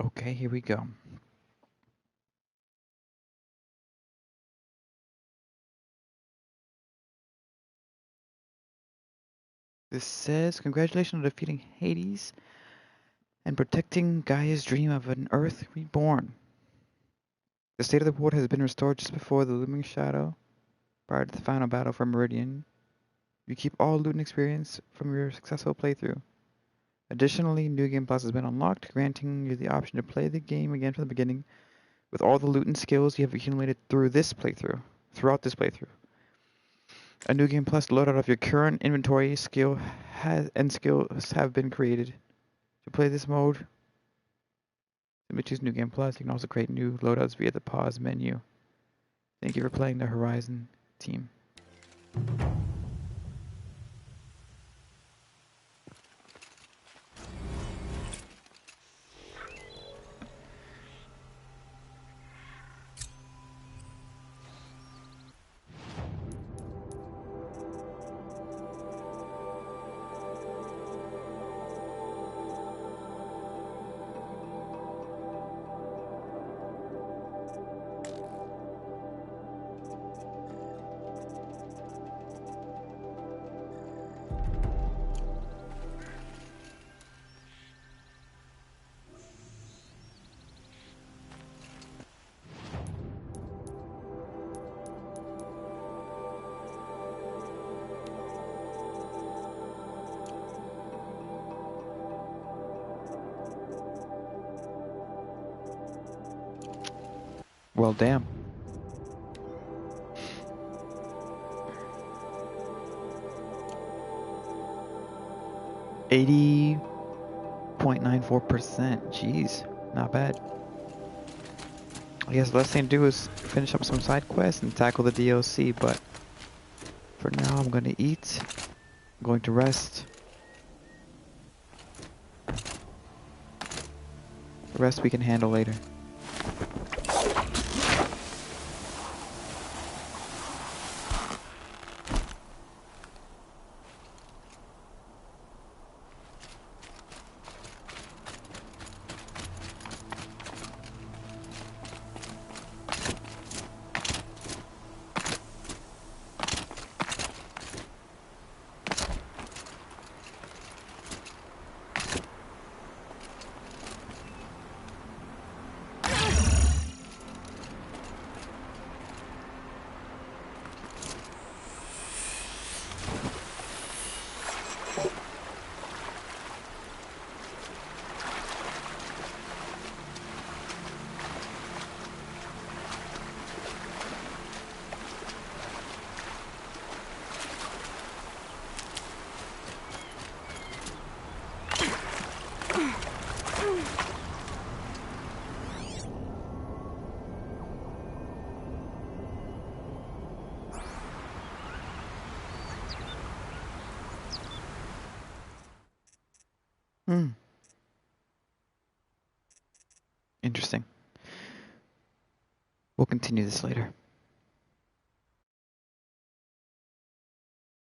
Okay, here we go. This says, congratulations on defeating Hades and protecting Gaia's dream of an Earth reborn. The state of the world has been restored just before the looming shadow, prior to the final battle for Meridian. You keep all loot and experience from your successful playthrough. Additionally, New Game Plus has been unlocked, granting you the option to play the game again from the beginning with all the loot and skills you have accumulated throughout this playthrough. A New Game Plus loadout of your current inventory skills have been created. To play this mode, simply choose New Game Plus. You can also create new loadouts via the pause menu. Thank you for playing the Horizon team. Well, damn. .94%. Jeez, not bad. I guess the last thing to do is finish up some side quests and tackle the DLC, but for now I'm going to eat, I'm going to rest. The rest we can handle later. Interesting. We'll continue this later.